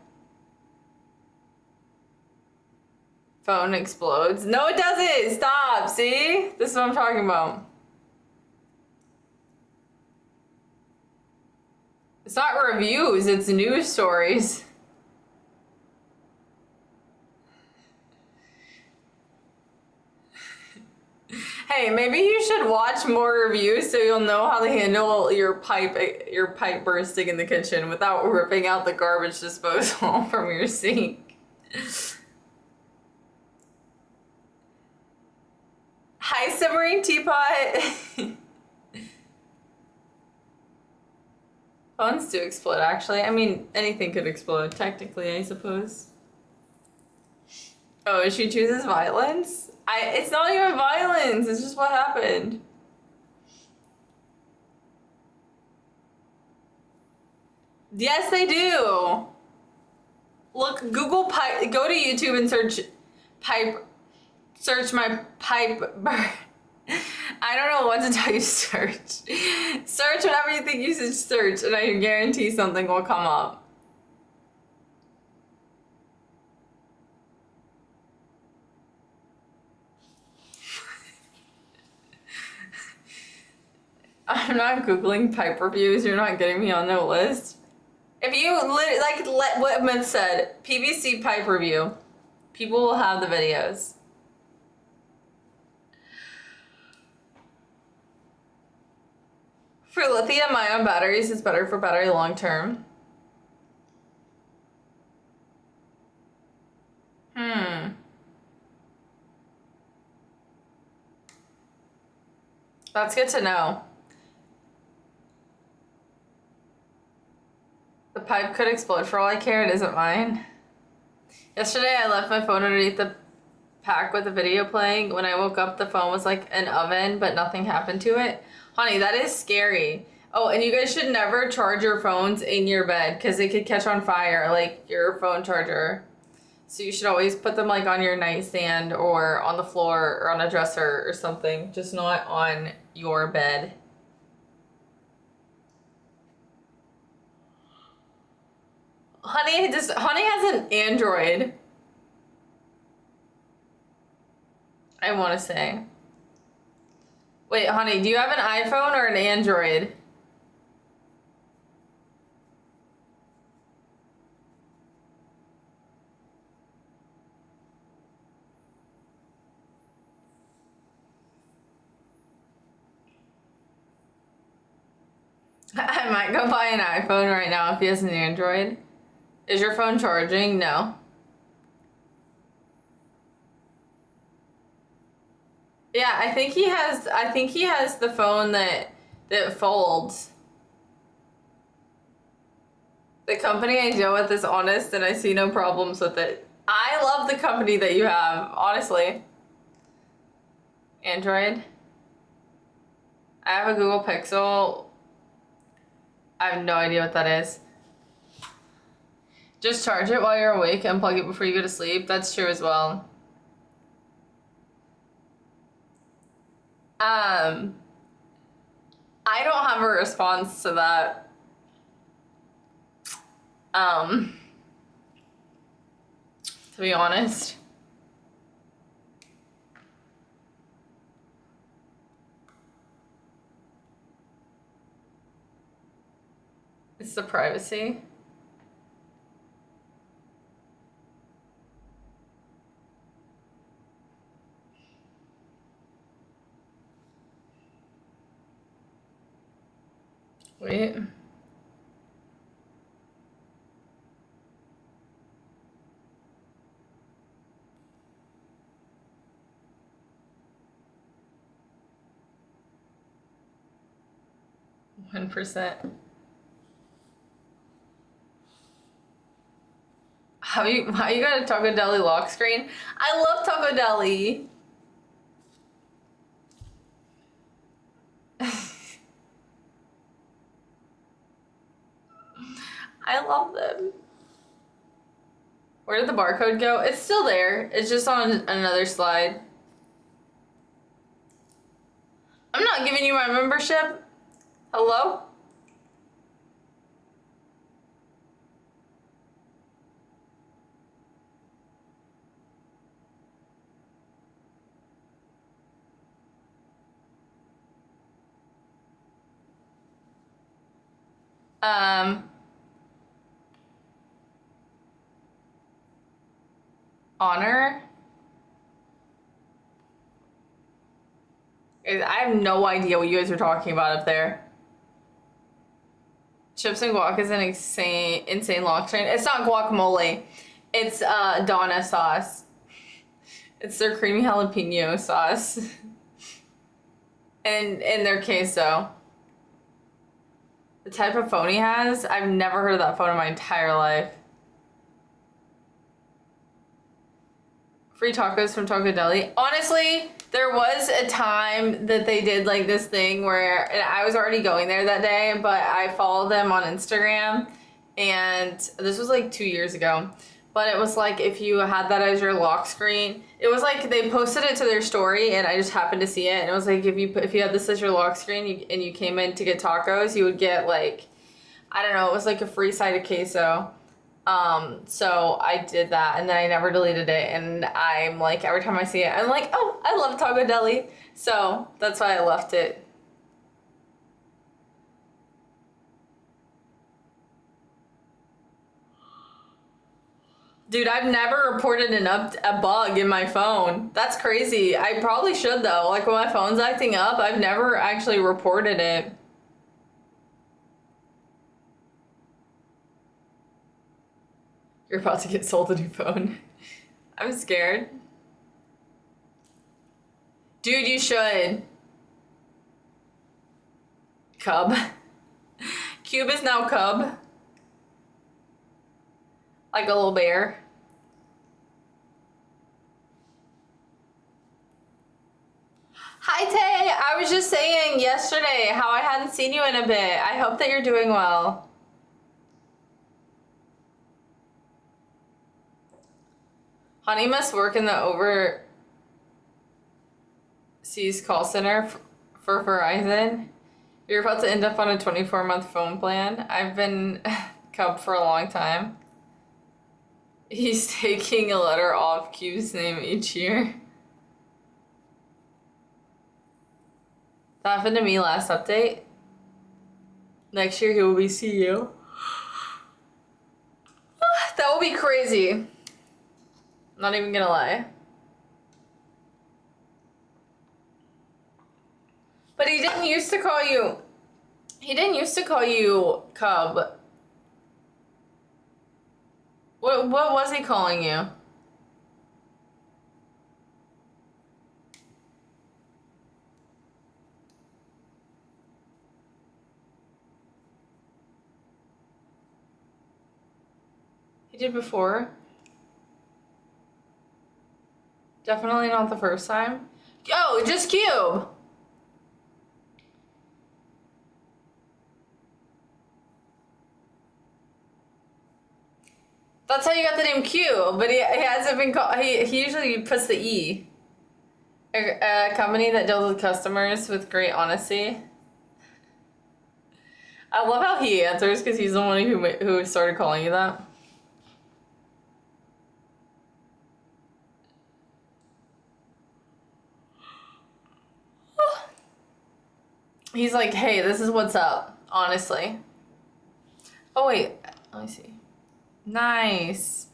Phone explodes. No, it doesn't. Stop. See? This is what I'm talking about. It's not reviews, it's news stories. Hey, maybe you should watch more reviews so you'll know how to handle your pipe bursting in the kitchen without ripping out the garbage disposal from your sink. Hi, submarine teapot. Phones do explode, actually. I mean, anything could explode, technically, I suppose. Oh, she chooses violence? It's not even violence, it's just what happened. Yes, they do. Look, Google pipe, go to YouTube and search my pipe burn. I don't know what to tell you to search. Search whatever you think you should search, and I guarantee something will come up. I'm not Googling pipe reviews. You're not getting me on no list. If you like what Myth said, PVC pipe review, people will have the videos. For lithium-ion batteries, it's better for battery long term. That's good to know. The pipe could explode. For all I care, it isn't mine. Yesterday, I left my phone underneath the pack with the video playing. When I woke up, the phone was like an oven, but nothing happened to it. Honey, that is scary. Oh, and you guys should never charge your phones in your bed because they could catch on fire, like your phone charger. So you should always put them like on your nightstand or on the floor or on a dresser or something, just not on your bed. Honey has an Android. I want to say. Wait, honey, do you have an iPhone or an Android? I might go buy an iPhone right now if he has an Android. Is your phone charging? No. Yeah, I think he has the phone that folds. The company I deal with is honest and I see no problems with it. I love the company that you have, honestly. Android. I have a Google Pixel. I have no idea what that is. Just charge it while you're awake and plug it before you go to sleep. That's true as well. I don't have a response to that. To be honest. It's the privacy. Wait. %. How you got a Taco Deli lock screen? I love Taco Deli. I love them. Where did the barcode go? It's still there. It's just on another slide. I'm not giving you my membership. Hello? Honor? I have no idea what you guys are talking about up there. Chips and guac is an insane lock screen. It's not guacamole. It's Donna sauce. It's their creamy jalapeno sauce. And their queso. The type of phone he has, I've never heard of that phone in my entire life. Free tacos from Taco Deli. Honestly, there was a time that they did like this thing where, and I was already going there that day, but I followed them on Instagram, and this was like 2 years ago. But it was like if you had that as your lock screen, it was like they posted it to their story, and I just happened to see it, and it was like if you had this as your lock screen and you came in to get tacos, you would get like, I don't know, it was like a free side of queso. So I did that, and then I never deleted it, and I'm like, every time I see it, I'm like, oh, I love Taco Deli. So that's why I left it. Dude, I've never reported a bug in my phone. That's crazy. I probably should though. Like when my phone's acting up, I've never actually reported it. You're about to get sold a new phone. I'm scared. Dude, you should. Cub. Cube is now Cub. Like a little bear. Hi Tay, I was just saying yesterday how I hadn't seen you in a bit. I hope that you're doing well. Honey must work in the overseas call center for Verizon. You're about to end up on a 24-month phone plan. I've been Cub for a long time. He's taking a letter off Cube's name each year. That happened to me last update. Next year he will be CEO. That will be crazy. Not even gonna lie. But he didn't used to call you... He didn't used to call you Cub. What was he calling you? He did before. Definitely not the first time. Oh, just Cube. That's how you got the name Q, but he hasn't been called. He usually puts the E. A company that deals with customers with great honesty. I love how he answers because he's the one who started calling you that. He's like, hey, this is what's up, honestly. Oh wait, let me see. Nice.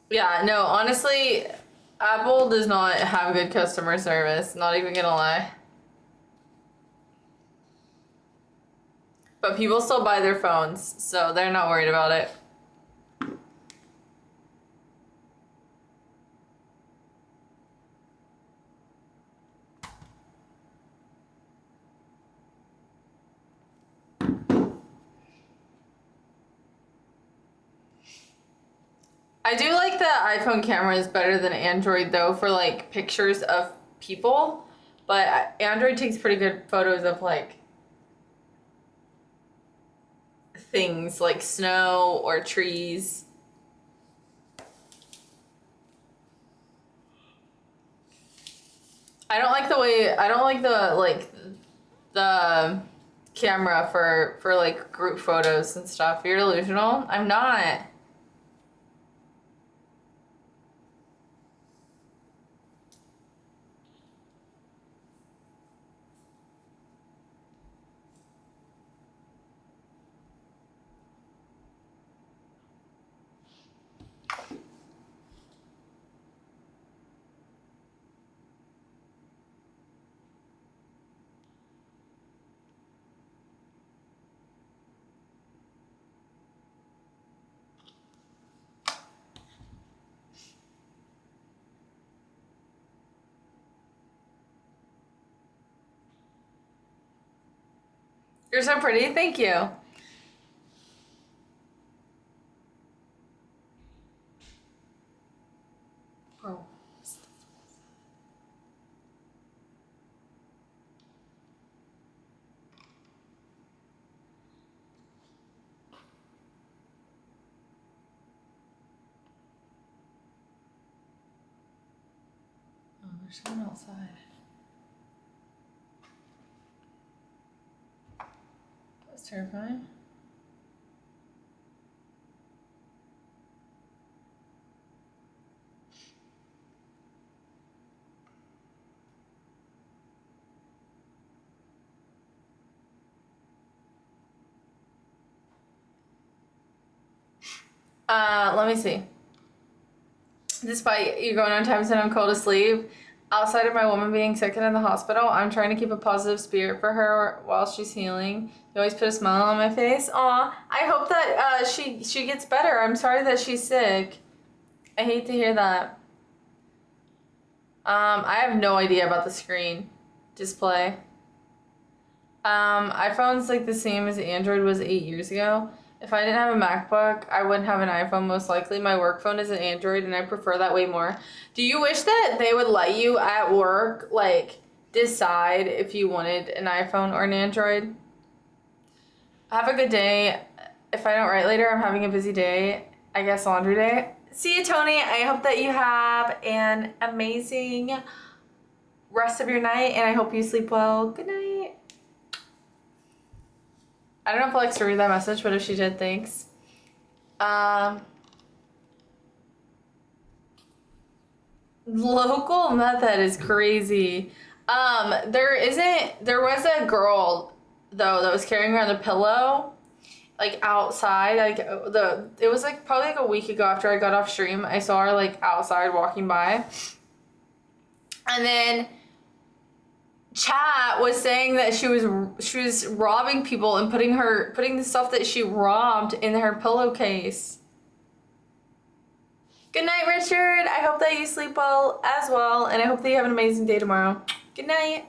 Yeah, no, honestly, Apple does not have good customer service, not even gonna lie. But people still buy their phones, so they're not worried about it. I do like the iPhone camera is better than Android though for like pictures of people, but Android takes pretty good photos of like things like snow or trees. I don't like the camera for like group photos and stuff. You're delusional. I'm not. You're so pretty. Thank you. Bro. Oh, there's someone outside. That's terrifying. Let me see. Despite you going on times and I'm cold asleep, outside of my woman being sick and in the hospital, I'm trying to keep a positive spirit for her while she's healing. You always put a smile on my face. Aw, I hope that she gets better. I'm sorry that she's sick. I hate to hear that. I have no idea about the screen display. iPhone's like the same as Android was 8 years ago. If I didn't have a MacBook, I wouldn't have an iPhone most likely. My work phone is an Android and I prefer that way more. Do you wish that they would let you at work, like, decide if you wanted an iPhone or an Android? Have a good day. If I don't write later, I'm having a busy day. I guess laundry day. See you, Tony. I hope that you have an amazing rest of your night and I hope you sleep well. Good night. I don't know if Alexa read that message, but if she did, thanks. Local method is crazy. There was a girl though that was carrying around a pillow like outside. Like it was like probably like a week ago after I got off stream. I saw her like outside walking by. And then chat was saying that she was robbing people and putting the stuff that she robbed in her pillowcase. Good night, Richard. I hope that you sleep well as well, and I hope that you have an amazing day tomorrow. Good night.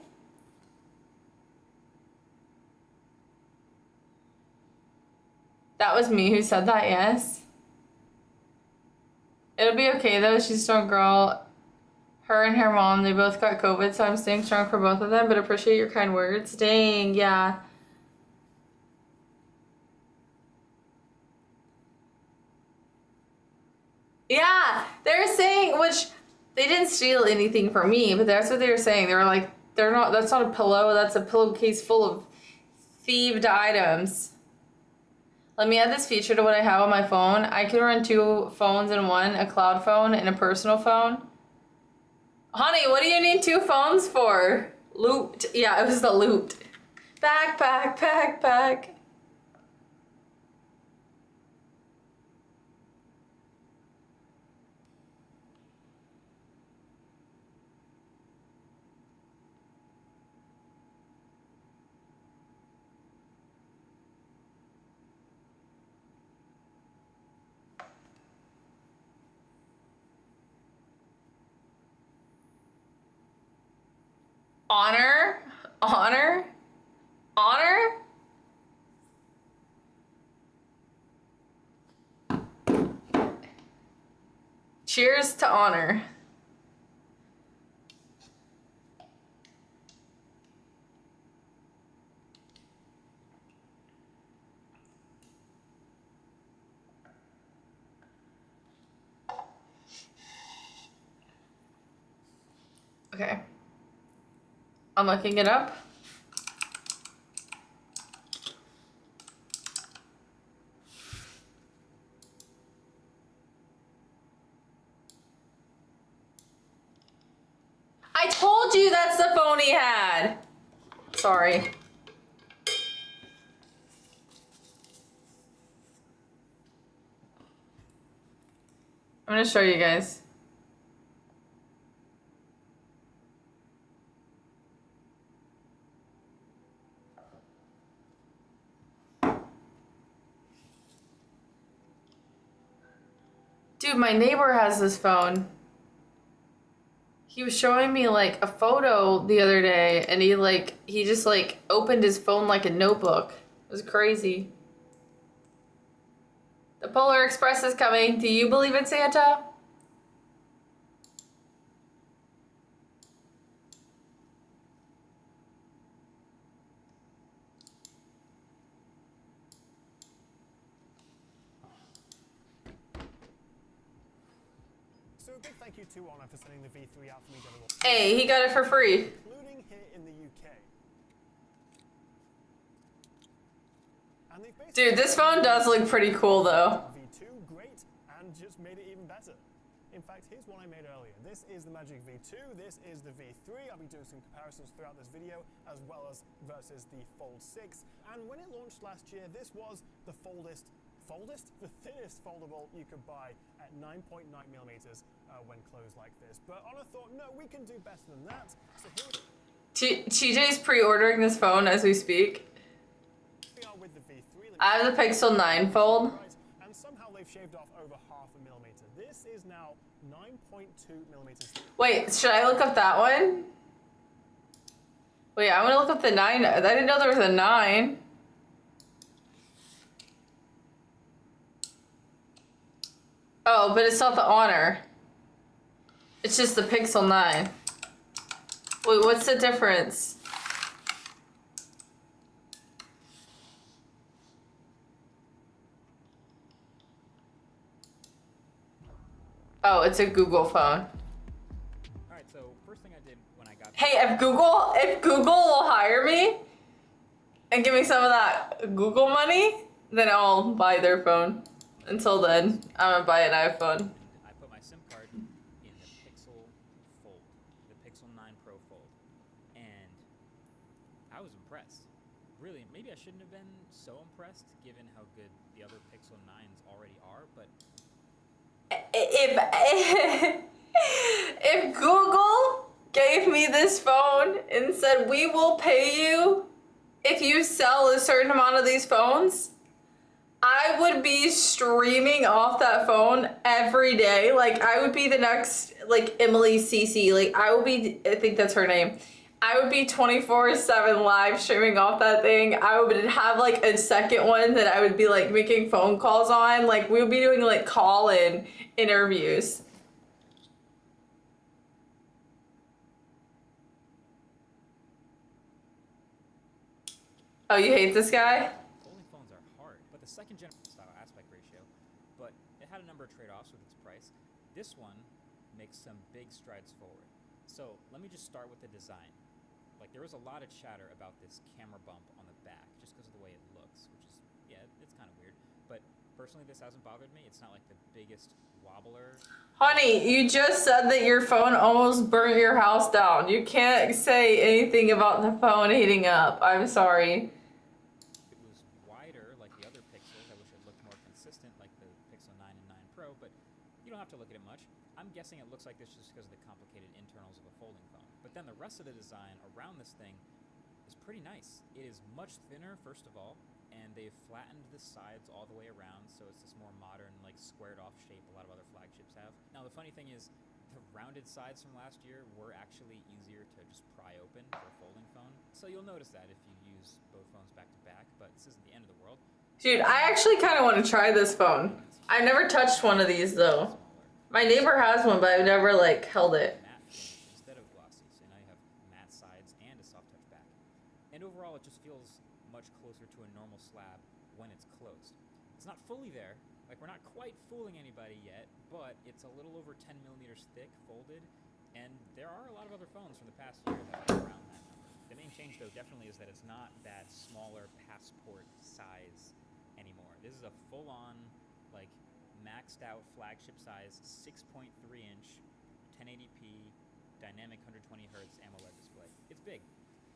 That was me who said that, yes. It'll be okay though, she's a strong girl. Her and her mom, they both got COVID, so I'm staying strong for both of them, but appreciate your kind words. Dang, yeah. Yeah, they're saying, which they didn't steal anything from me, but that's what they were saying. They were like, that's not a pillow, that's a pillowcase full of thieved items. Let me add this feature to what I have on my phone. I can run 2 phones in one, a cloud phone and a personal phone. Honey, what do you need 2 phones for? Loot. Yeah, it was the loot. Backpack. Honor? Honor? Honor? Cheers to honor. Okay. I'm looking it up. I told you that's the phone he had. Sorry. I'm gonna show you guys. Dude, my neighbor has this phone. He was showing me like a photo the other day and he just like opened his phone like a notebook. It was crazy. The Polar Express is coming. Do you believe in Santa? So a big thank you to Honor for sending the V3 out for me the other morning. Hey, he got it for free. Including here in the UK. And they've basically Dude, this phone does look pretty cool though. V2, great, and just made it even better. In fact, here's one I made earlier. This is the Magic V2, this is the V3. I'll be doing some comparisons throughout this video, as well as versus the Fold 6. And when it launched last year, this was the the thinnest foldable you could buy at 9.9 millimeters when closed like this. But Honor thought, no, we can do better than that. So here TJ's pre-ordering this phone as we speak. we are with the V3. I have the Pixel 9 Fold. Right, and somehow they've shaved off over half a millimeter. This is now 9.2 millimeters. Wait, should I look up that one? Wait, I want to look up the 9. I didn't know there was a 9. Oh, but it's not the Honor. It's just the Pixel 9. Wait, what's the difference? Oh, it's a Google phone. Alright, so first thing I did when I got Hey, if Google will hire me and give me some of that Google money, then I'll buy their phone. Until then, I'm gonna buy an iPhone. I put my SIM card in the Pixel Fold, the Pixel 9 Pro Fold, and I was impressed. Really, maybe I shouldn't have been so impressed given how good the other Pixel 9s already are, but If Google gave me this phone and said we will pay you if you sell a certain amount of these phones, I would be streaming off that phone every day. Like, I would be the next, like, Emily CC. Like, I would be, I think that's her name. I would be 24/7 live streaming off that thing. I would have, like, a second one that I would be, like, making phone calls on. Like, we would be doing, like, call-in interviews. Oh, you hate this guy? folding phones are hard. But the second generation style aspect ratio, but it had a number of trade-offs with its price. This one makes some big strides forward. So let me just start with the design. Like, there was a lot of chatter about this camera bump on the back just because of the way it looks, which is, yeah, it's kind of weird. But personally, this hasn't bothered me. It's not like the biggest wobbler. Honey, you just said that your phone almost burnt your house down. You can't say anything about the phone heating up. I'm sorry. It was wider like the other Pixels. I wish it looked more consistent like the Pixel 9 and 9 Pro, but you don't have to look at it much. I'm guessing it looks like this just because of the complicated internals of a folding phone. But then the rest of the design around this thing is pretty nice. It is much thinner, first of all, and they've flattened the sides all the way around, so it's this more modern, like, squared-off shape a lot of other flagships have. Now, the funny thing is, the rounded sides from last year were actually easier to just pry open for a folding phone. So you'll notice that if you use both phones back to back, but this isn't the end of the world. Dude, I actually kind of want to try this phone. I never touched one of these though. My neighbor has one, but I've never like held it. Matte finish instead of glossy, so now you have matte sides and a soft touch back. And overall, it just feels much closer to a normal slab when it's closed. It's not fully there, like we're not quite fooling anybody yet, but it's a little over 10 millimeters thick, folded, and there are a lot of other phones from the past year that are around that number. The main change, though, definitely is that it's not that smaller passport size anymore. This is a full-on, like, maxed out flagship size 6.3-inch 1080p dynamic 120 hertz AMOLED display. It's big.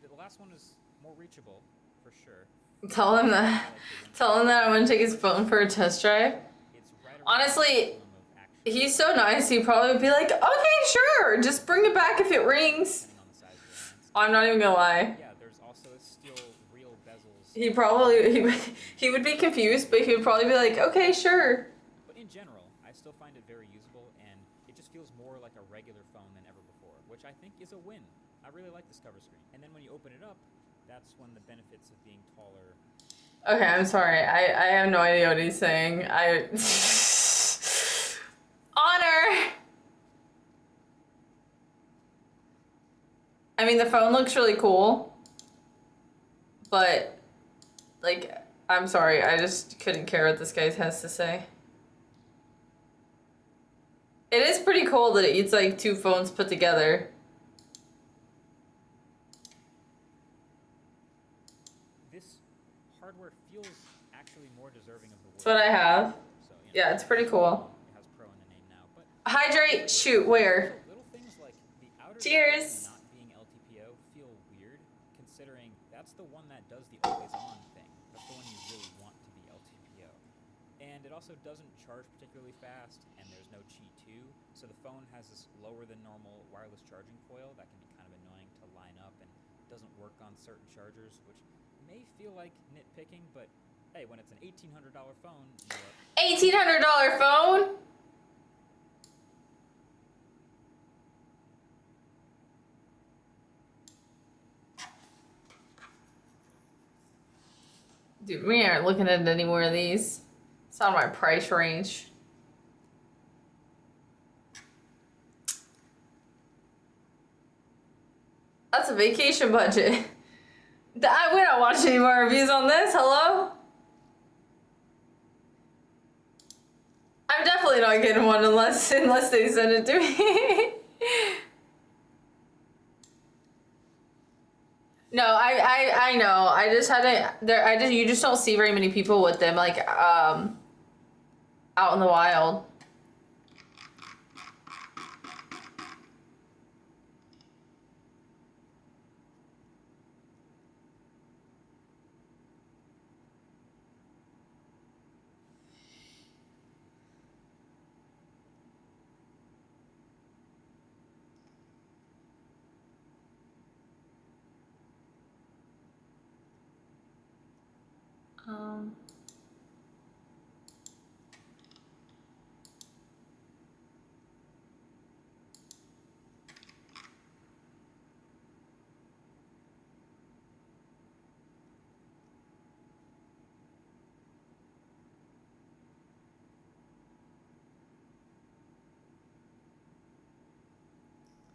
The last one is more reachable for sure. Tell him that. Tell him that I'm gonna take his phone for a test drive. It's right around Honestly, the minimum of actual, he's so nice. He'd probably be like, "Okay, sure, just bring it back if it rings." depending on the size of your hands. I'm not even gonna lie. Yeah, there's also still real bezels. He would be confused, but he would probably be like, "Okay, sure." But in general, I still find it very usable, and it just feels more like a regular phone than ever before, which I think is a win. I really like this cover screen. And then when you open it up, that's when the benefits of being taller. Okay, I'm sorry. I have no idea what he's saying. Honor. I mean, the phone looks really cool, but like, I'm sorry. I just couldn't care what this guy has to say. It is pretty cool that it's like two phones put together. This hardware feels actually more deserving of the word. That's what I have. So, Yeah, it's pretty cool. It has pro in the name now, but Hydrate. Shoot. Where? little things like the outer Cheers. screen not being LTPO feel weird, considering that's the one that does the always-on thing. That's the one you really want to be LTPO. And it also doesn't charge particularly fast, and there's no Qi 2, so the phone has this lower than normal wireless charging coil that can be kind of annoying to line up and doesn't work on certain chargers, which may feel like nitpicking, but hey, when it's an $1,800 phone, you know what? $1,800 phone. Dude, we aren't looking at any more of these. It's out of my price range. That's a vacation budget. We're not watching any more reviews on this. Hello? I'm definitely not getting one unless they send it to me. No, I know. I just had to. You just don't see very many people with them like out in the wild.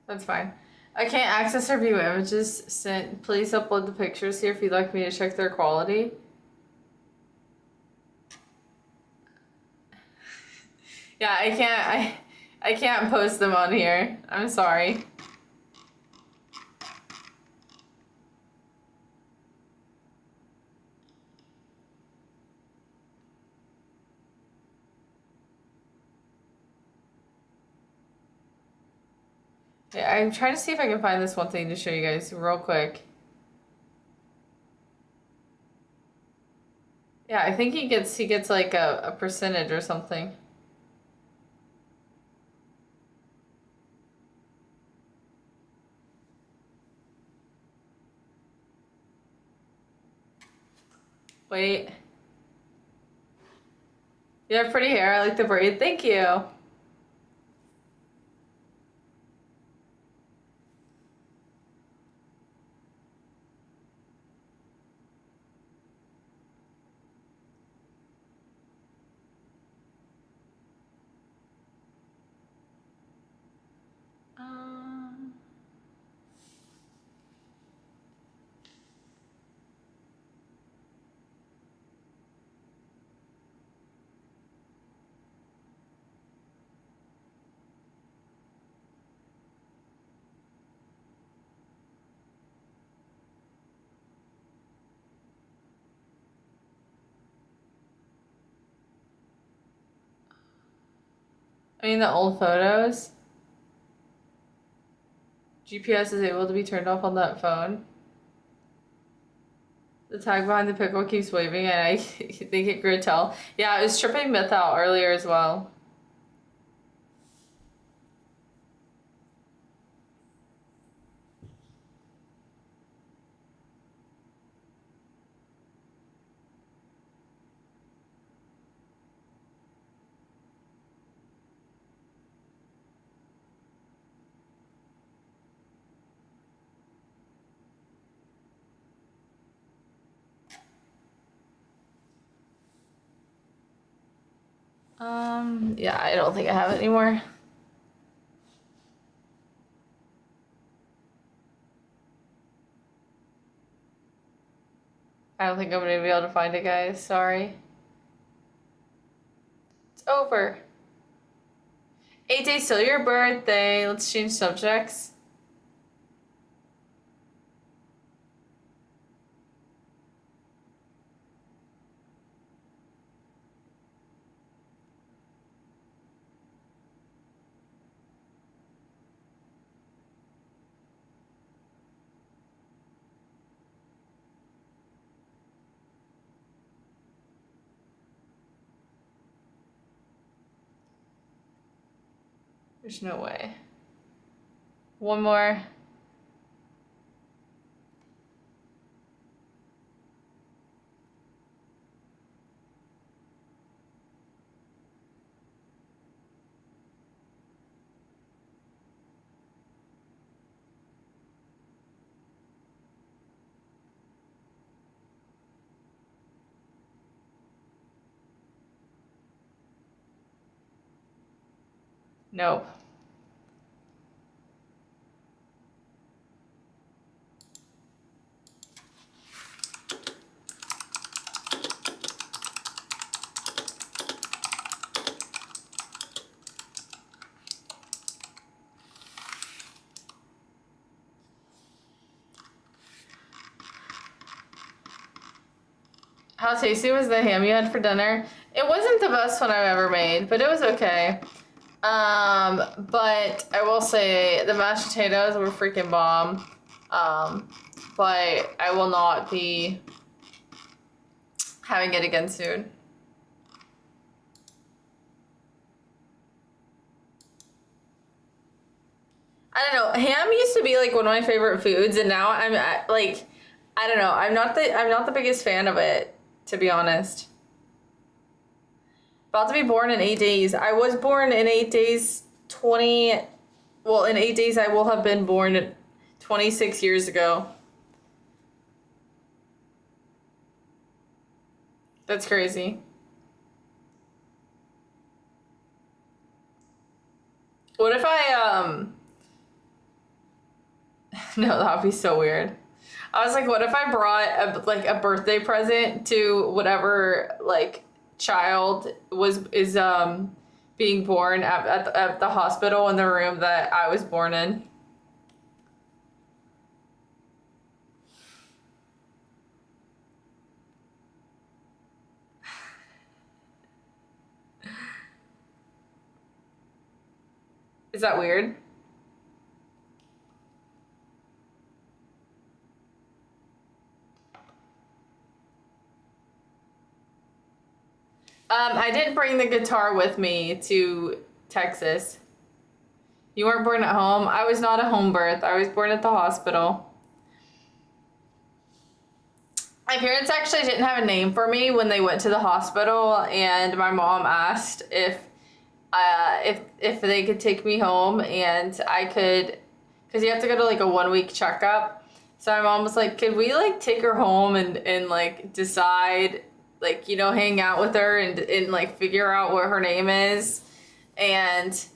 That's fine. I can't access or view images sent. Please upload the pictures here if you'd like me to check their quality. Yeah, I can't post them on here. I'm sorry. Yeah, I'm trying to see if I can find this one thing to show you guys real quick. Yeah, I think he gets like a percentage or something. Wait. You have pretty hair. I like the braid. Thank you. I mean, the old photos. GPS is able to be turned off on that phone. The tag behind the pickle keeps waving, and I think it grew tell. Yeah, it was tripping Myth out earlier as well. Yeah, I don't think I have it anymore. I don't think I'm gonna be able to find it, guys. Sorry. It's over. 8 days till your birthday. Let's change subjects. There's no way. One more. Nope. How tasty was the ham you had for dinner? It wasn't the best one I've ever made, but it was okay. But I will say the mashed potatoes were freaking bomb. But I will not be having it again soon. I don't know. Ham used to be like one of my favorite foods, and now I'm like, I don't know. I'm not the biggest fan of it, to be honest. About to be born in 8 days. I was born in 8 days. In 8 days I will have been born 26 years ago. That's crazy. What if I no, that would be so weird. I was like, what if I brought a birthday present to whatever like child is being born at the hospital in the room that I was born in? Is that weird? I didn't bring the guitar with me to Texas. You weren't born at home? I was not a home birth. I was born at the hospital. My parents actually didn't have a name for me when they went to the hospital, and my mom asked if they could take me home and I could, because you have to go to like a 1 week checkup. So my mom was like, could we like take her home and like decide, like, you know, hang out with her and like figure out what her name is, and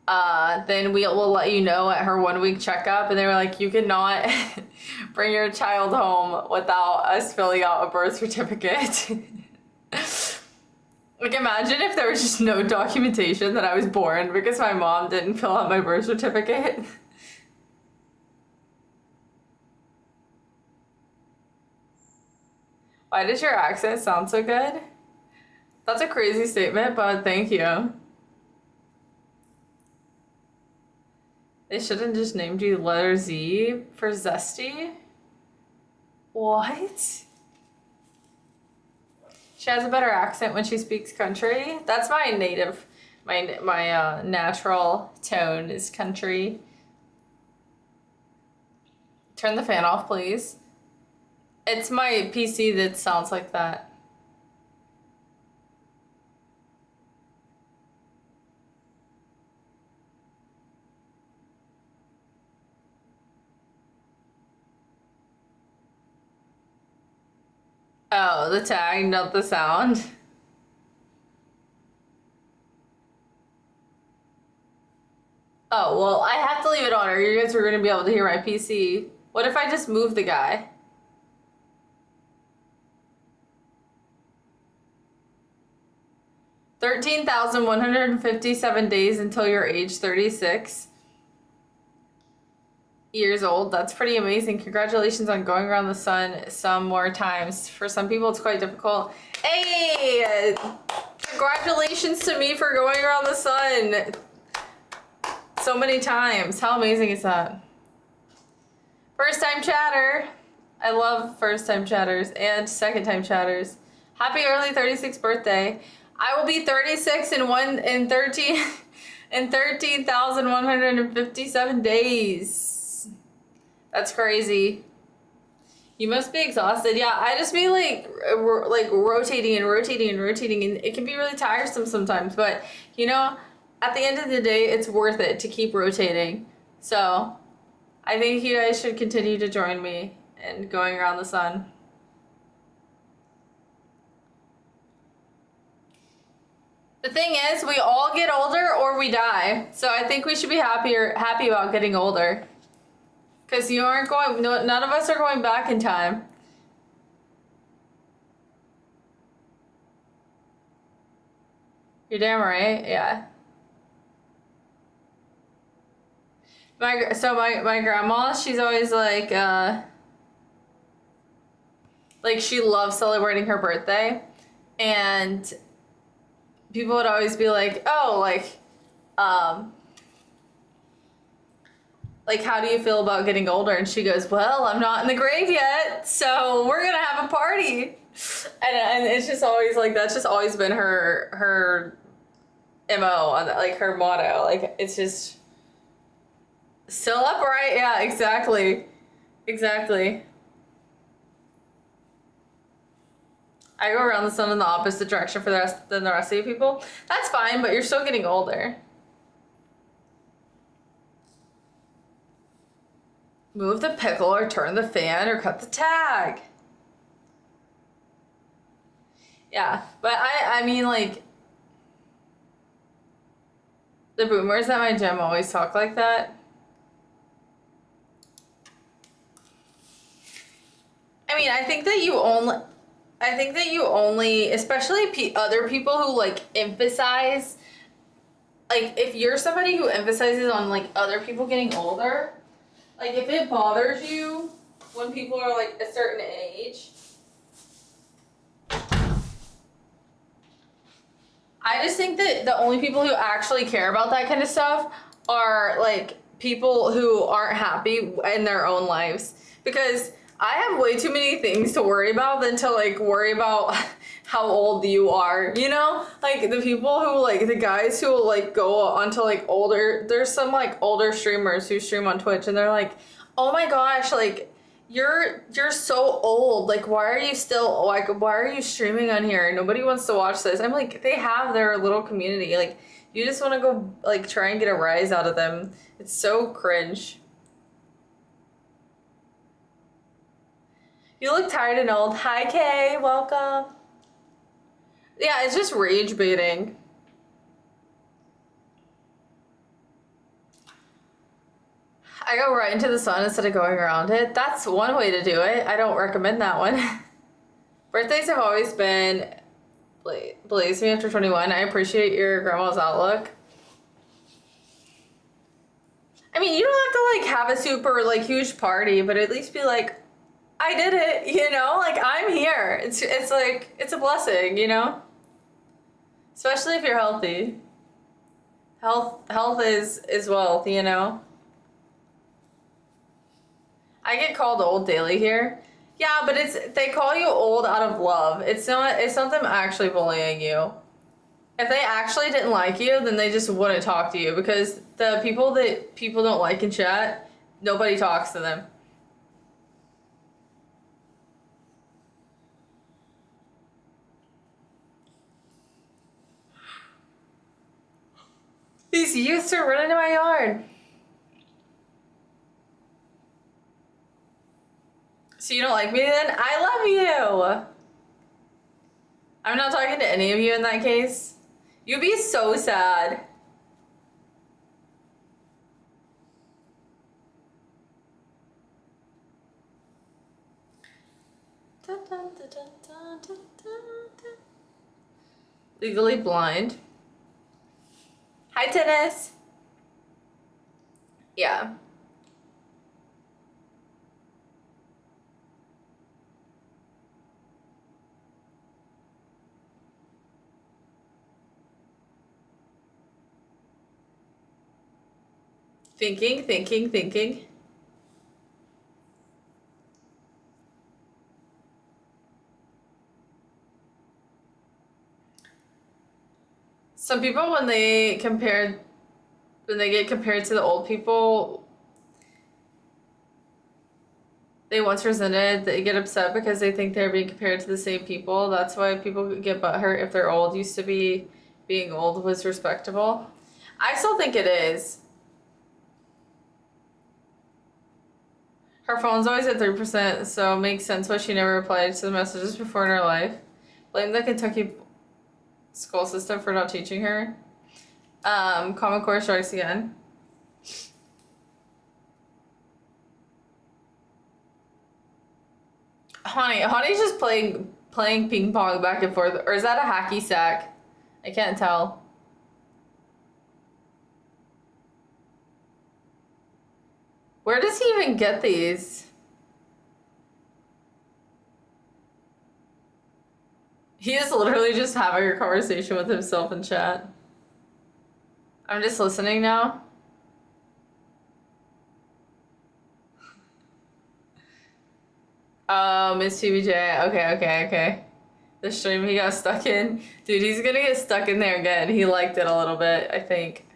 then we'll let you know at her 1 week checkup. And they were like, you cannot bring your child home without us filling out a birth certificate. Like, imagine if there was just no documentation that I was born because my mom didn't fill out my birth certificate. Why does your accent sound so good? That's a crazy statement, but thank you. They shouldn't just named you letter Z for zesty. What? She has a better accent when she speaks country. That's my native, my natural tone is country. Turn the fan off, please. It's my PC that sounds like that. Oh, the tag, not the sound. Oh, well, I have to leave it on or you guys are going to be able to hear my PC. What if I just move the guy? $13,157 days until you're age 36 years old. That's pretty amazing. Congratulations on going around the sun some more times. For some people, it's quite difficult. Hey! Congratulations to me for going around the sun so many times. How amazing is that? First time chatter. I love first time chatters and second time chatters. Happy early 36th birthday. I will be 36 in 13,157 days. That's crazy. You must be exhausted. Yeah, I just be like rotating and rotating and rotating, and it can be really tiresome sometimes. But you know, at the end of the day, it's worth it to keep rotating. So I think you guys should continue to join me in going around the sun. The thing is, we all get older or we die. So I think we should be happy about getting older. Because you aren't going, none of us are going back in time. You're damn right, yeah. My grandma, she's always like she loves celebrating her birthday. And people would always be like, oh, how do you feel about getting older? And she goes, well, I'm not in the grave yet, so we're gonna have a party. And it's just always like, that's just always been her MO, like her motto. Like, it's just still upright. Yeah, exactly. Exactly. I go around the sun in the opposite direction than the rest of you people. That's fine, but you're still getting older. Move the pickle or turn the fan or cut the tag. Yeah, but I mean, like, the boomers at my gym always talk like that. I mean, I think that you only, especially other people who like emphasize, like if you're somebody who emphasizes on like other people getting older, like if it bothers you when people are like a certain age, I just think that the only people who actually care about that kind of stuff are like people who aren't happy in their own lives, because I have way too many things to worry about than to like worry about how old you are, you know? Like the people who like, the guys who will like go onto like older, there's some like older streamers who stream on Twitch and they're like, oh my gosh, like you're so old. Like why are you streaming on here? Nobody wants to watch this. I'm like, they have their little community. Like you just want to go like try and get a rise out of them. It's so cringe. You look tired and old. Hi, Kay. Welcome. Yeah, it's just rage baiting. I go right into the sun instead of going around it. That's one way to do it. I don't recommend that one. Birthdays have always been blaze me after 21. I appreciate your grandma's outlook. I mean, you don't have to like have a super like huge party, but at least be like, I did it, you know? Like, I'm here. It's like, it's a blessing, you know? Especially if you're healthy. Health is wealth, you know? I get called old daily here. Yeah, but they call you old out of love. It's not them actually bullying you. If they actually didn't like you, then they just wouldn't talk to you, because the people that people don't like in chat, nobody talks to them. These youths are running in my yard. So you don't like me then? I love you! I'm not talking to any of you in that case. You'd be so sad. Dun, dun, dun, dun, dun, dun, dun. Legally Blind. Hi, Tennis. Yeah. Thinking. Some people, when they get compared to the old people they once resented, they get upset because they think they're being compared to the same people. That's why people get butthurt if they're old. Used to be being old was respectable. I still think it is. Her phone's always at 3%, so it makes sense why she never replied to the messages before in her life. Blame the Kentucky school system for not teaching her. Common Core strikes again. Honey's just playing ping pong back and forth. Or is that a hacky sack? I can't tell. Where does he even get these? He is literally just having a conversation with himself in chat. I'm just listening now. Oh, Miss PBJ. Okay. The stream he got stuck in. Dude, he's gonna get stuck in there again. He liked it a little bit, I think.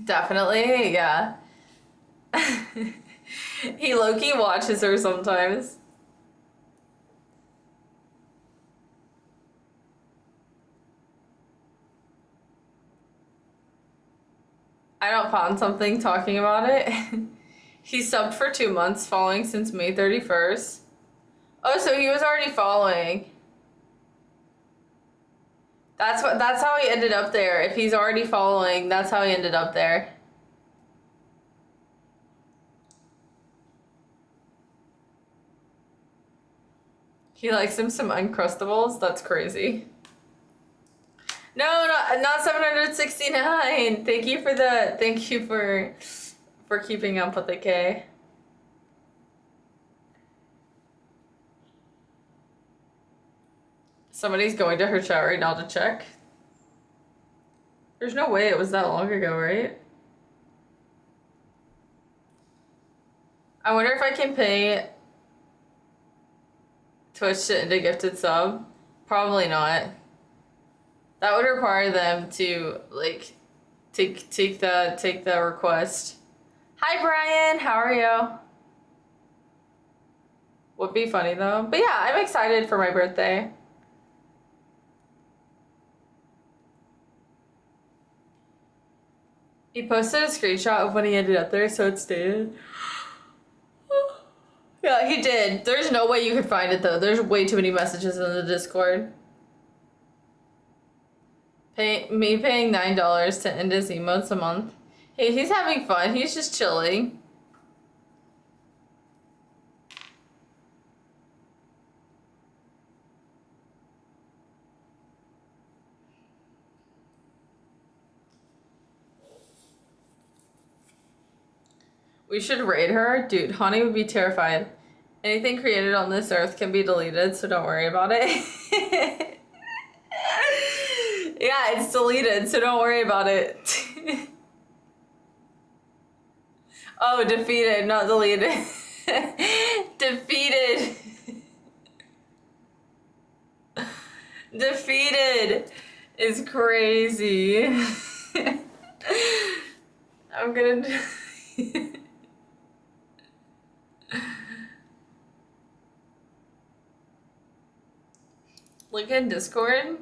Definitely, yeah. He low-key watches her sometimes. I don't found something talking about it. He subbed for 2 months, following since May 31st. Oh, so he was already following. That's how he ended up there. If he's already following, that's how he ended up there. He likes him some Uncrustables? That's crazy. No, not 769. Thank you for keeping up with the K. Somebody's going to her chat right now to check. There's no way it was that long ago, right? I wonder if I can pay Twitch to end a gifted sub. Probably not. That would require them to like take the request. Hi Brian, how are you? Would be funny though. But yeah, I'm excited for my birthday. He posted a screenshot of when he ended up there, so it's stated. Yeah, he did. There's no way you could find it though. There's way too many messages in the Discord. Me paying $9 to end his emotes a month. Hey, he's having fun. He's just chilling. We should raid her? Dude, Honey would be terrified. Anything created on this earth can be deleted, so don't worry about it. Yeah, it's deleted, so don't worry about it. Oh, defeated, not deleted. Defeated. Defeated is crazy. I'm gonna. Look in Discord.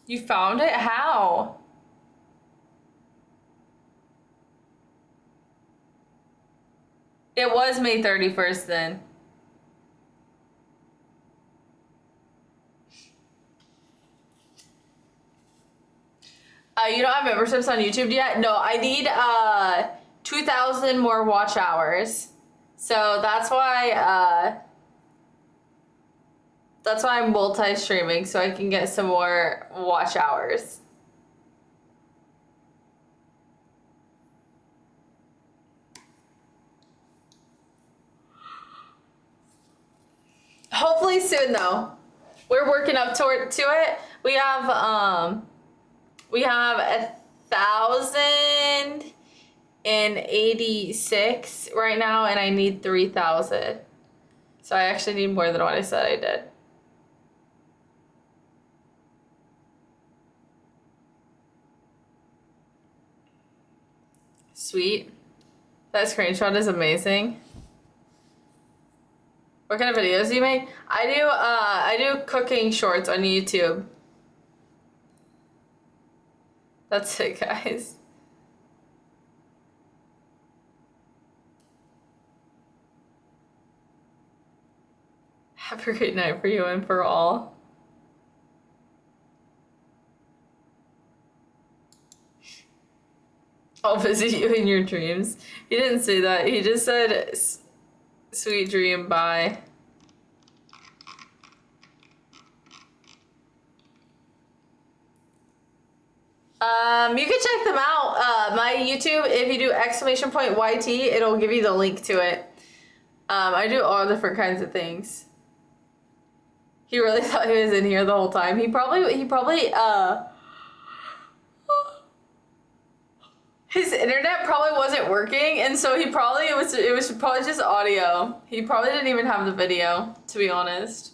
You found it? How? It was May 31st then. You don't have memberships on YouTube yet? No, I need 2,000 more watch hours. So that's why I'm multi-streaming, so I can get some more watch hours. Hopefully soon though. We're working up to it. We have 1,086 right now, and I need 3,000. So I actually need more than what I said I did. Sweet. That screenshot is amazing. What kind of videos do you make? I do cooking shorts on YouTube. That's it, guys. Have a great night for you and for all. I'll visit you in your dreams. He didn't say that. He just said, sweet dream, bye. You can check them out. My YouTube, if you do !YT, it'll give you the link to it. I do all different kinds of things. He really thought he was in here the whole time. He probably his internet probably wasn't working, and so it was probably just audio. He probably didn't even have the video, to be honest.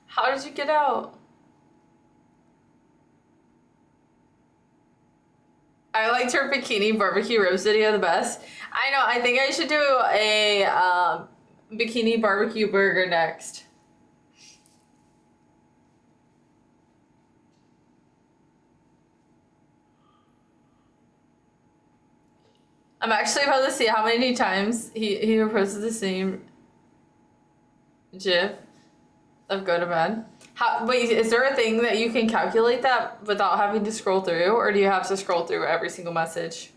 How did you get out? I liked her bikini barbecue ribs video the best. I know, I think I should do a bikini barbecue burger next. I'm actually about to see how many times he posted the same GIF of go to bed. Wait, is there a thing that you can calculate that without having to scroll through, or do you have to scroll through every single message?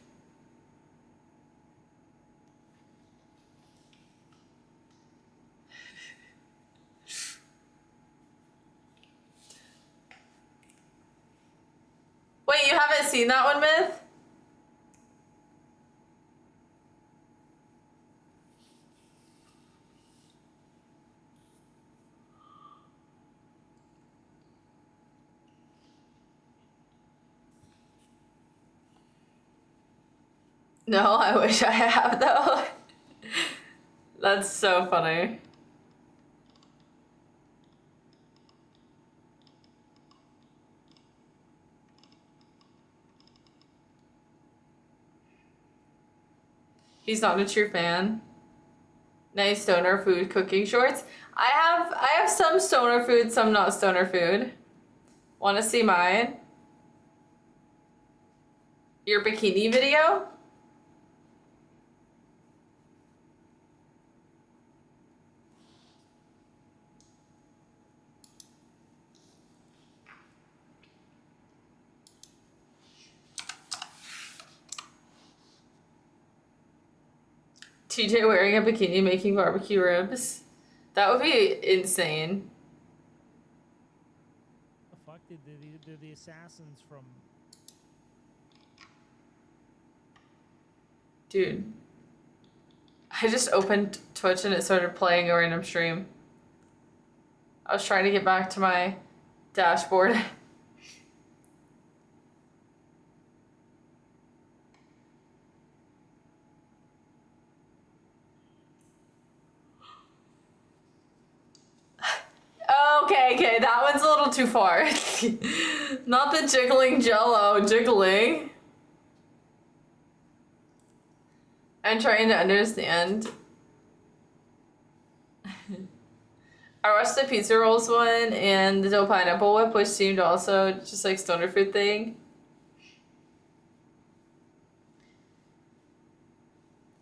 Wait, you haven't seen that one, Myth? No, I wish I have though. That's so funny. He's not a true fan. Nice stoner food cooking shorts. I have some stoner food, some not stoner food. Wanna see mine? Your bikini video? TJ wearing a bikini making barbecue ribs. That would be insane. fuck? Did the assassins from... Dude. I just opened Twitch and it started playing a random stream. I was trying to get back to my dashboard. Okay, that one's a little too far. Not the jiggling jello, jiggling. I'm trying to understand. I watched the pizza rolls one and the dill pineapple whip, which seemed also just like stoner food thing.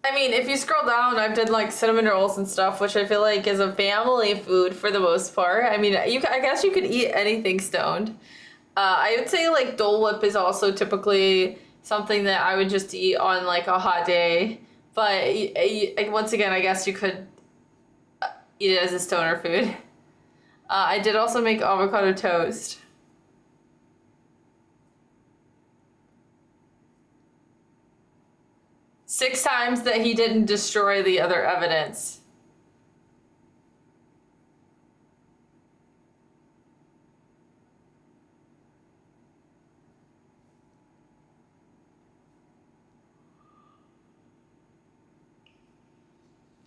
I mean, if you scroll down, I've done like cinnamon rolls and stuff, which I feel like is a family food for the most part. I mean, I guess you could eat anything stoned. I would say like Dole Whip is also typically something that I would just eat on like a hot day. But once again, I guess you could eat it as a stoner food. I did also make avocado toast. Six times that he didn't destroy the other evidence.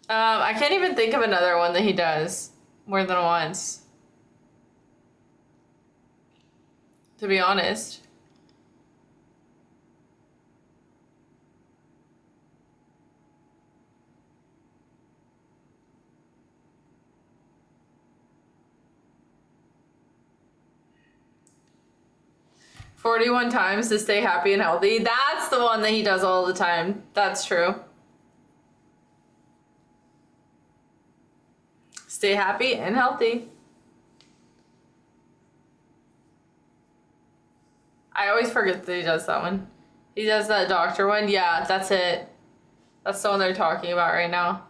I can't even think of another one that he does more than once. To be honest. "41 times to stay happy and healthy." That's the one that he does all the time. That's true. Stay happy and healthy. I always forget that he does that one. He does that doctor one. Yeah, that's it. That's the one they're talking about right now.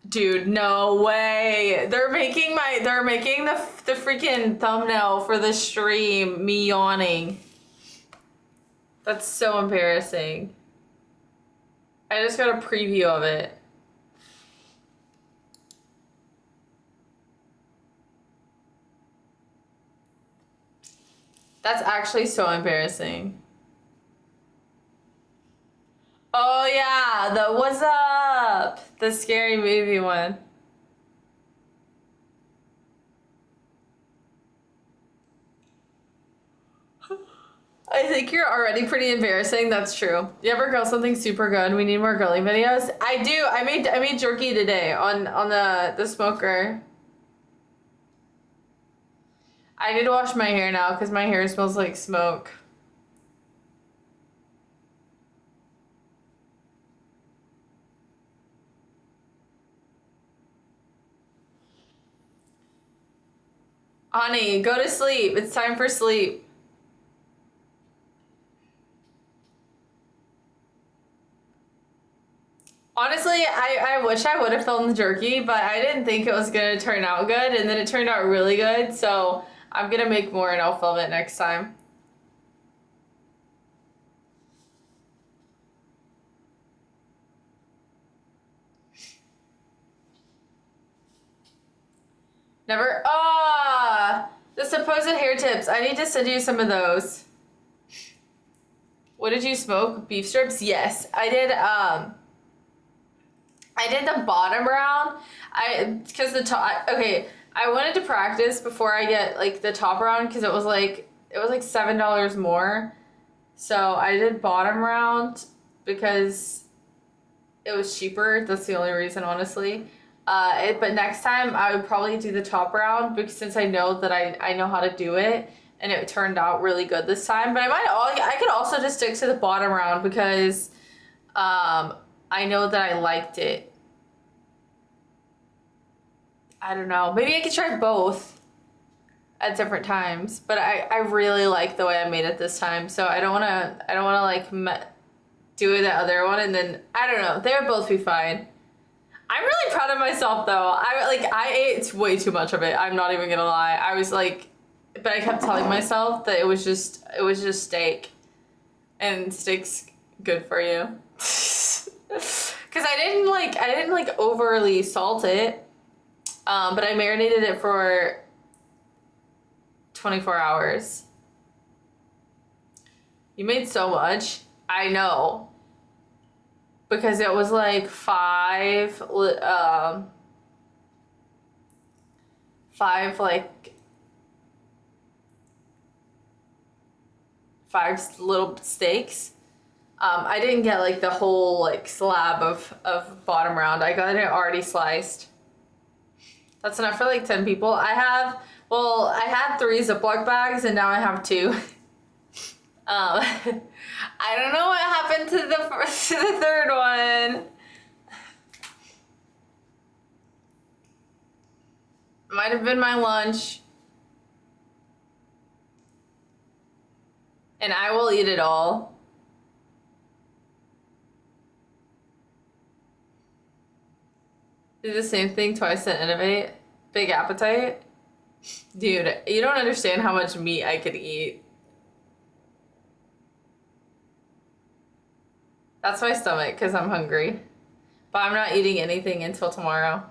Dude, no way. They're making the freaking thumbnail for the stream me yawning. That's so embarrassing. I just got a preview of it. That's actually so embarrassing. Oh yeah, the "What's Up?" The scary movie one. I think you're already pretty embarrassing. That's true. You ever grill something super good? We need more grilling videos. I do. I made jerky today on the smoker. I need to wash my hair now because my hair smells like smoke. Honey, go to sleep. It's time for sleep. Honestly, I wish I would have filmed the jerky, but I didn't think it was gonna turn out good, and then it turned out really good, so I'm gonna make more and I'll film it next time. Never. The supposed hair tips. I need to send you some of those. What did you smoke? Beef strips? Yes, I did. I did the bottom round. Because the top. Okay, I wanted to practice before I get like the top round because it was like $7 more. So I did bottom round because it was cheaper. That's the only reason, honestly. But next time I would probably do the top round because since I know that I know how to do it and it turned out really good this time. But I could also just stick to the bottom round because I know that I liked it. I don't know. Maybe I could try both at different times. But I really like the way I made it this time. So I don't wanna like do the other one, and then I don't know. They would both be fine. I'm really proud of myself though. I ate way too much of it. I'm not even gonna lie. I was like, but I kept telling myself that it was just steak, and steak's good for you. Because I didn't like overly salt it, but I marinated it for 24 hours. You made so much. I know. Because it was like five little steaks. I didn't get like the whole like slab of bottom round. I got it already sliced. That's enough for like 10 people. I had 3 Ziploc bags and now I have 2. I don't know what happened to the third one. Might have been my lunch. And I will eat it all. Do the same thing twice and innovate. Big appetite. Dude, you don't understand how much meat I could eat. That's my stomach because I'm hungry. But I'm not eating anything until tomorrow.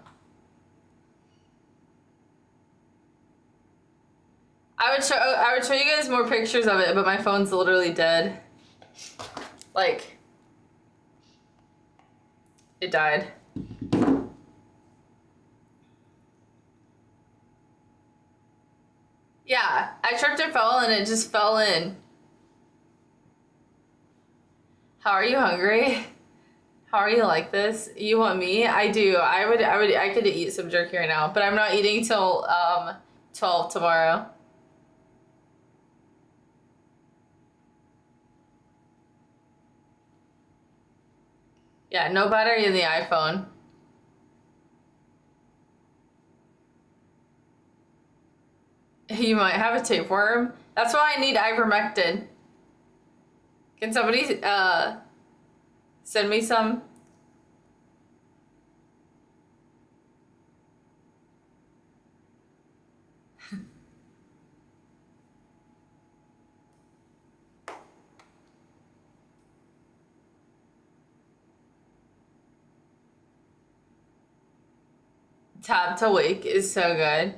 I would show you guys more pictures of it, but my phone's literally dead. Like, it died. Yeah, I tripped and fell and it just fell in. How are you hungry? How are you like this? You want me? I do. I could eat some jerky right now, but I'm not eating till 12 tomorrow. Yeah, no battery in the iPhone. You might have a tapeworm. That's why I need ivermectin. Can somebody send me some? Tap to Wake is so good.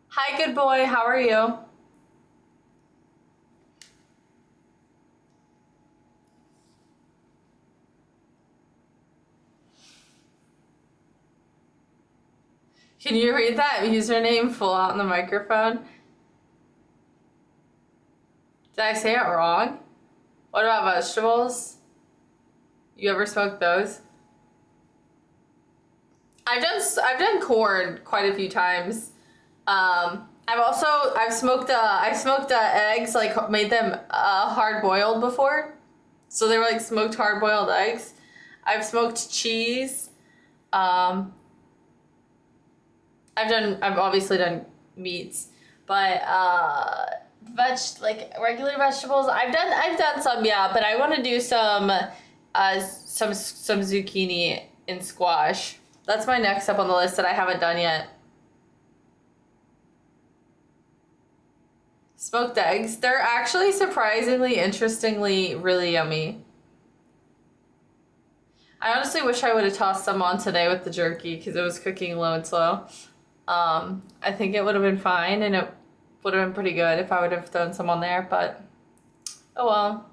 Hi, good boy. How are you? Can you read that username full out in the microphone? Did I say it wrong? What about vegetables? You ever smoked those? I've done corn quite a few times. I've smoked eggs, like made them hard boiled before. So they were like smoked hard boiled eggs. I've smoked cheese. I've obviously done meats, but like regular vegetables. I've done some, yeah, but I want to do some zucchini and squash. That's my next up on the list that I haven't done yet. Smoked eggs. They're actually surprisingly, interestingly, really yummy. I honestly wish I would have tossed some on today with the jerky because it was cooking low and slow. I think it would have been fine and it would have been pretty good if I would have thrown some on there, but oh well.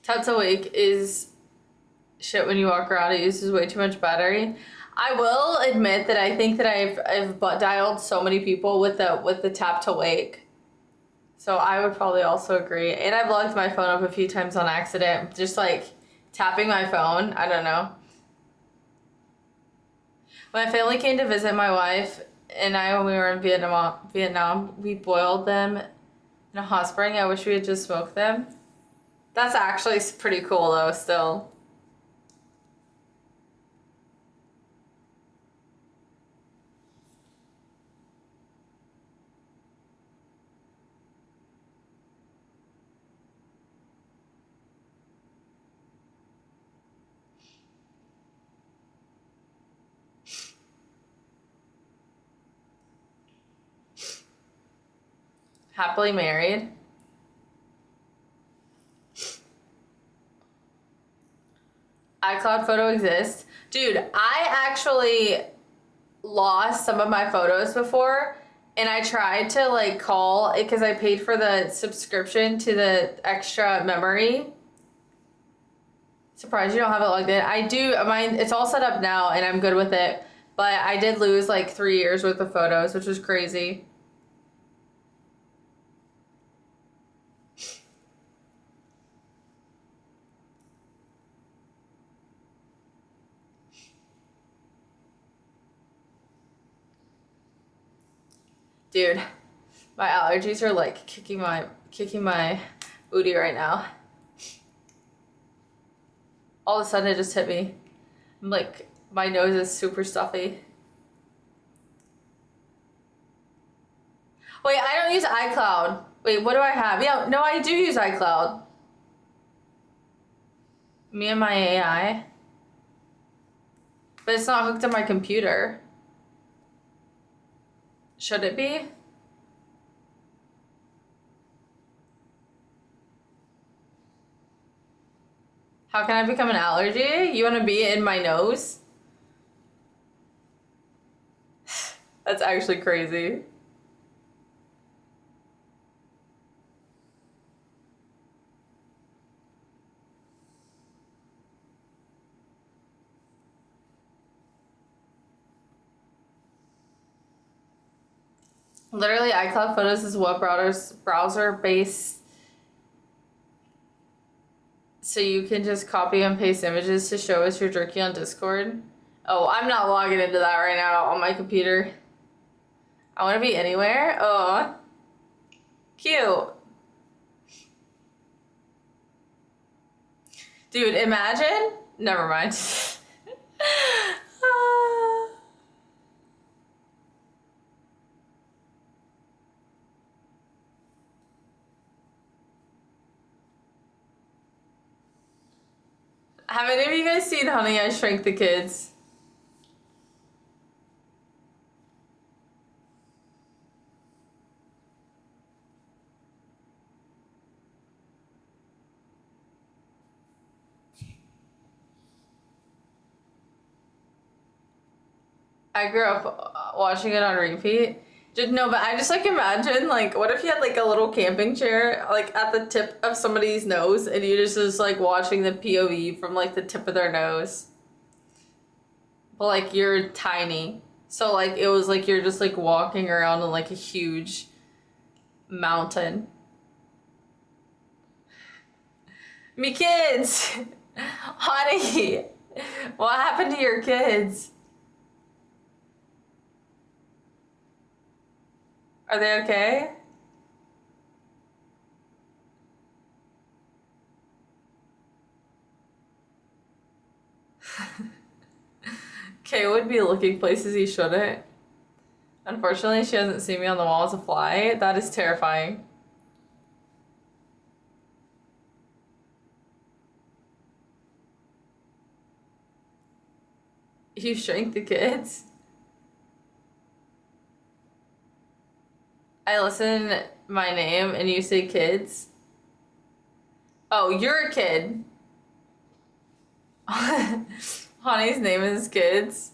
That's Awake is shit when you walk around. It uses way too much battery. I will admit that I think that I've butt dialed so many people with the Tap to Wake. So I would probably also agree. And I've locked my phone up a few times on accident, just like tapping my phone. I don't know. When my family came to visit my wife and I when we were in Vietnam, we boiled them In a hot spring, I wish we had just smoked them. That's actually pretty cool though, still. Happily married. iCloud photo exists. Dude, I actually lost some of my photos before, and I tried to like call it because I paid for the subscription to the extra memory. Surprised you don't have it logged in. I do, mine, it's all set up now and I'm good with it, but I did lose like 3 years worth of photos, which was crazy. Dude, my allergies are like kicking my booty right now. All of a sudden it just hit me. I'm like, my nose is super stuffy. Wait, I don't use iCloud. Wait, what do I have? Yeah, no, I do use iCloud. Me and my AI. But it's not hooked to my computer. Should it be? How can I become an allergy? You want to be in my nose? That's actually crazy. Literally, iCloud Photos is web browser based, so you can just copy and paste images to show us your jerky on Discord. Oh, I'm not logging into that right now on my computer. I want to be anywhere. Oh, cute. Dude, imagine. Never mind. Have any of you guys seen Honey, I Shrunk the Kids? I grew up watching it on repeat. No, but I just like imagine like, what if you had like a little camping chair like at the tip of somebody's nose, and you just like watching the POV from like the tip of their nose. But like you're tiny, so like it was like you're just like walking around in like a huge mountain. Me kids, honey, what happened to your kids? Are they okay? Kay would be looking places he shouldn't. Unfortunately, she hasn't seen me on the wall as a fly. That is terrifying. You shrank the kids? I listen my name and you say kids. Oh, you're a kid. Honey's name is Kids.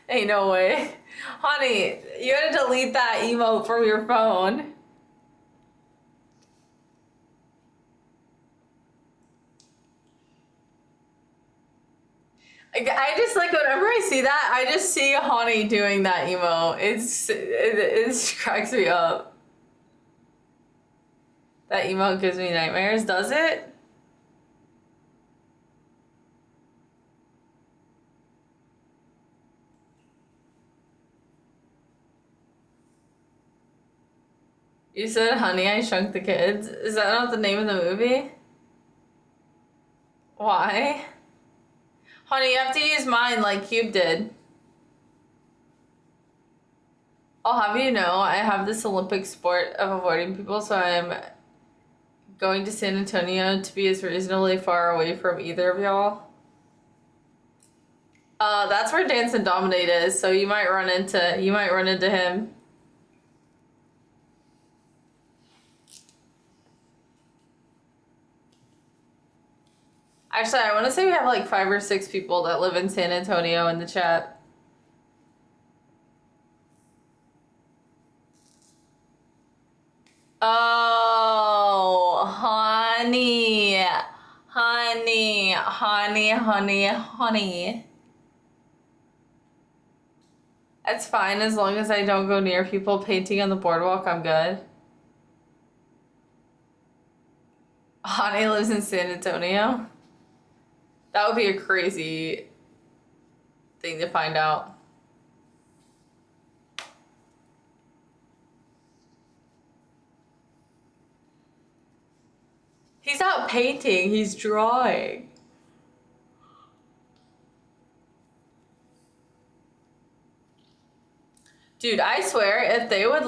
Ain't no way. Honey, you gotta delete that emote from your phone. I just like whenever I see that, I just see Honey doing that emote. It cracks me up. That emote gives me nightmares, does it? You said Honey, I Shrunk the Kids. Is that not the name of the movie? Why? Honey, you have to use mine like Cube did. I'll have you know, I have this Olympic sport of avoiding people, so I'm going to San Antonio to be as reasonably far away from either of y'all. That's where Dance and Dominate is, so you might run into him. Actually, I want to say we have like 5 or 6 people that live in San Antonio in the chat. Oh, honey. Honey, honey, honey, honey. It's fine as long as I don't go near people painting on the boardwalk, I'm good. Honey lives in San Antonio. That would be a crazy thing to find out. He's not painting, he's drawing. Dude, I swear if they would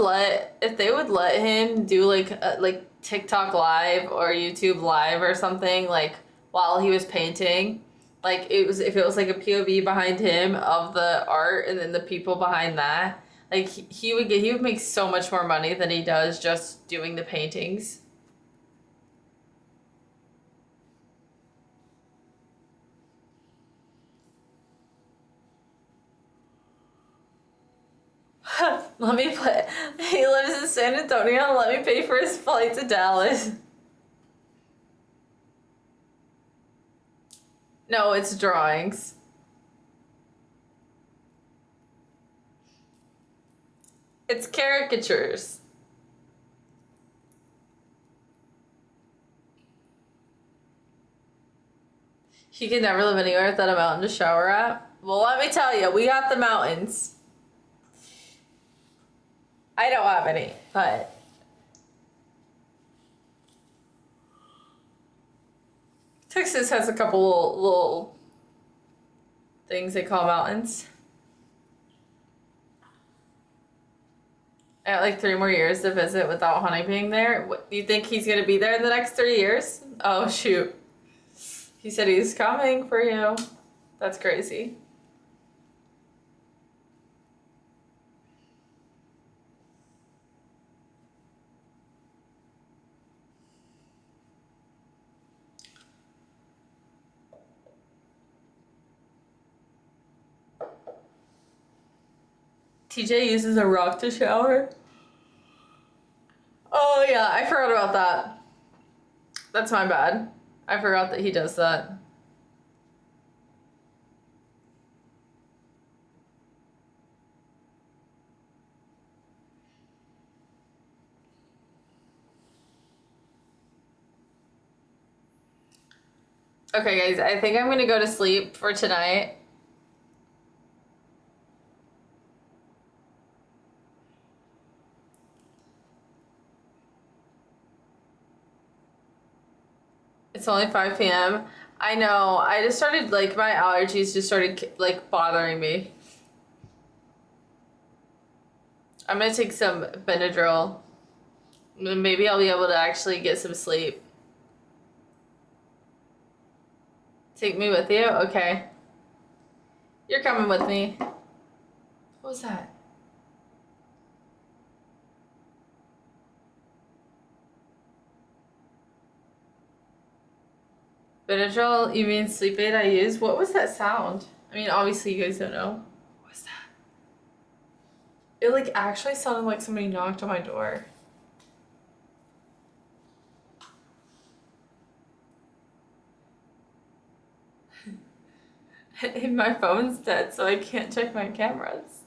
let him do like TikTok live or YouTube live or something like while he was painting, like if it was like a POV behind him of the art and then the people behind that, like he would make so much more money than he does just doing the paintings. Let me play. He lives in San Antonio. Let me pay for his flight to Dallas. No, it's drawings. It's caricatures. He can never live anywhere without a mountain to shower at. Well, let me tell you, we got the mountains. I don't have any, but Texas has a couple little things they call mountains. I got like 3 more years to visit without Honey being there. What, do you think he's gonna be there in the next 3 years? Oh shoot. He said he's coming for you. That's crazy. TJ uses a rock to shower. Oh yeah, I forgot about that. That's my bad. I forgot that he does that. Okay guys, I think I'm gonna go to sleep for tonight. It's only 5 p.m. I know. I just started, like, my allergies just started, like, bothering me. I'm gonna take some Benadryl. Maybe I'll be able to actually get some sleep. Take me with you? Okay. You're coming with me. What was that? Benadryl, you mean sleep aid I use? What was that sound? I mean, obviously you guys don't know. What was that? It like actually sounded like somebody knocked on my door. And my phone's dead, so I can't check my cameras.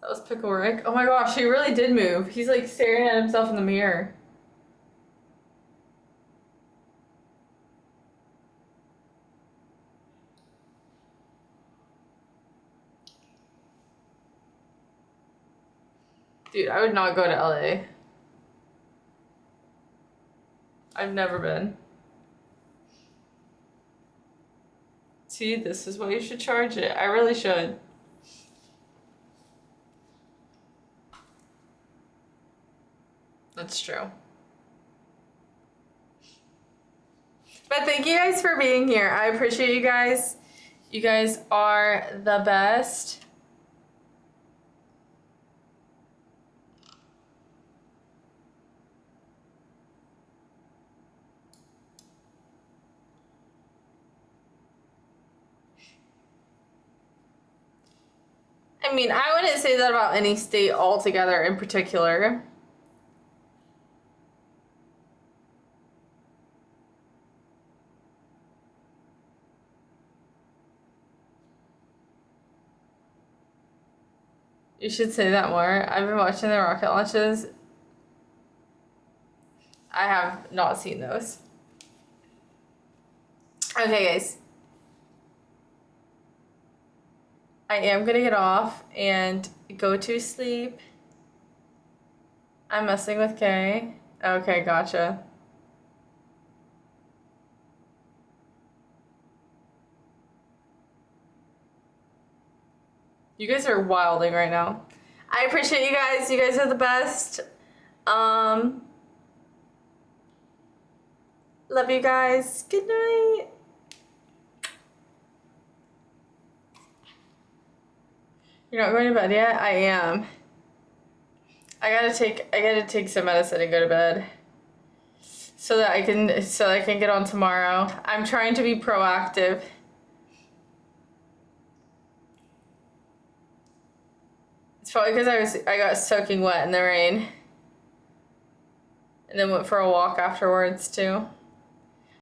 That was Pickle Rick. Oh my gosh, he really did move. He's like staring at himself in the mirror. Dude, I would not go to LA. I've never been. See, this is why you should charge it. I really should. That's true. But thank you guys for being here. I appreciate you guys. You guys are the best. I mean, I wouldn't say that about any state altogether in particular. You should say that more. I've been watching the rocket launches. I have not seen those. Okay, guys. I am gonna get off and go to sleep. I'm messing with Kay. Okay, gotcha. You guys are wilding right now. I appreciate you guys. You guys are the best. Love you guys. Good night. You're not going to bed yet? I am. I gotta take some medicine and go to bed. So that I can get on tomorrow. I'm trying to be proactive. It's probably because I got soaking wet in the rain. And then went for a walk afterwards too.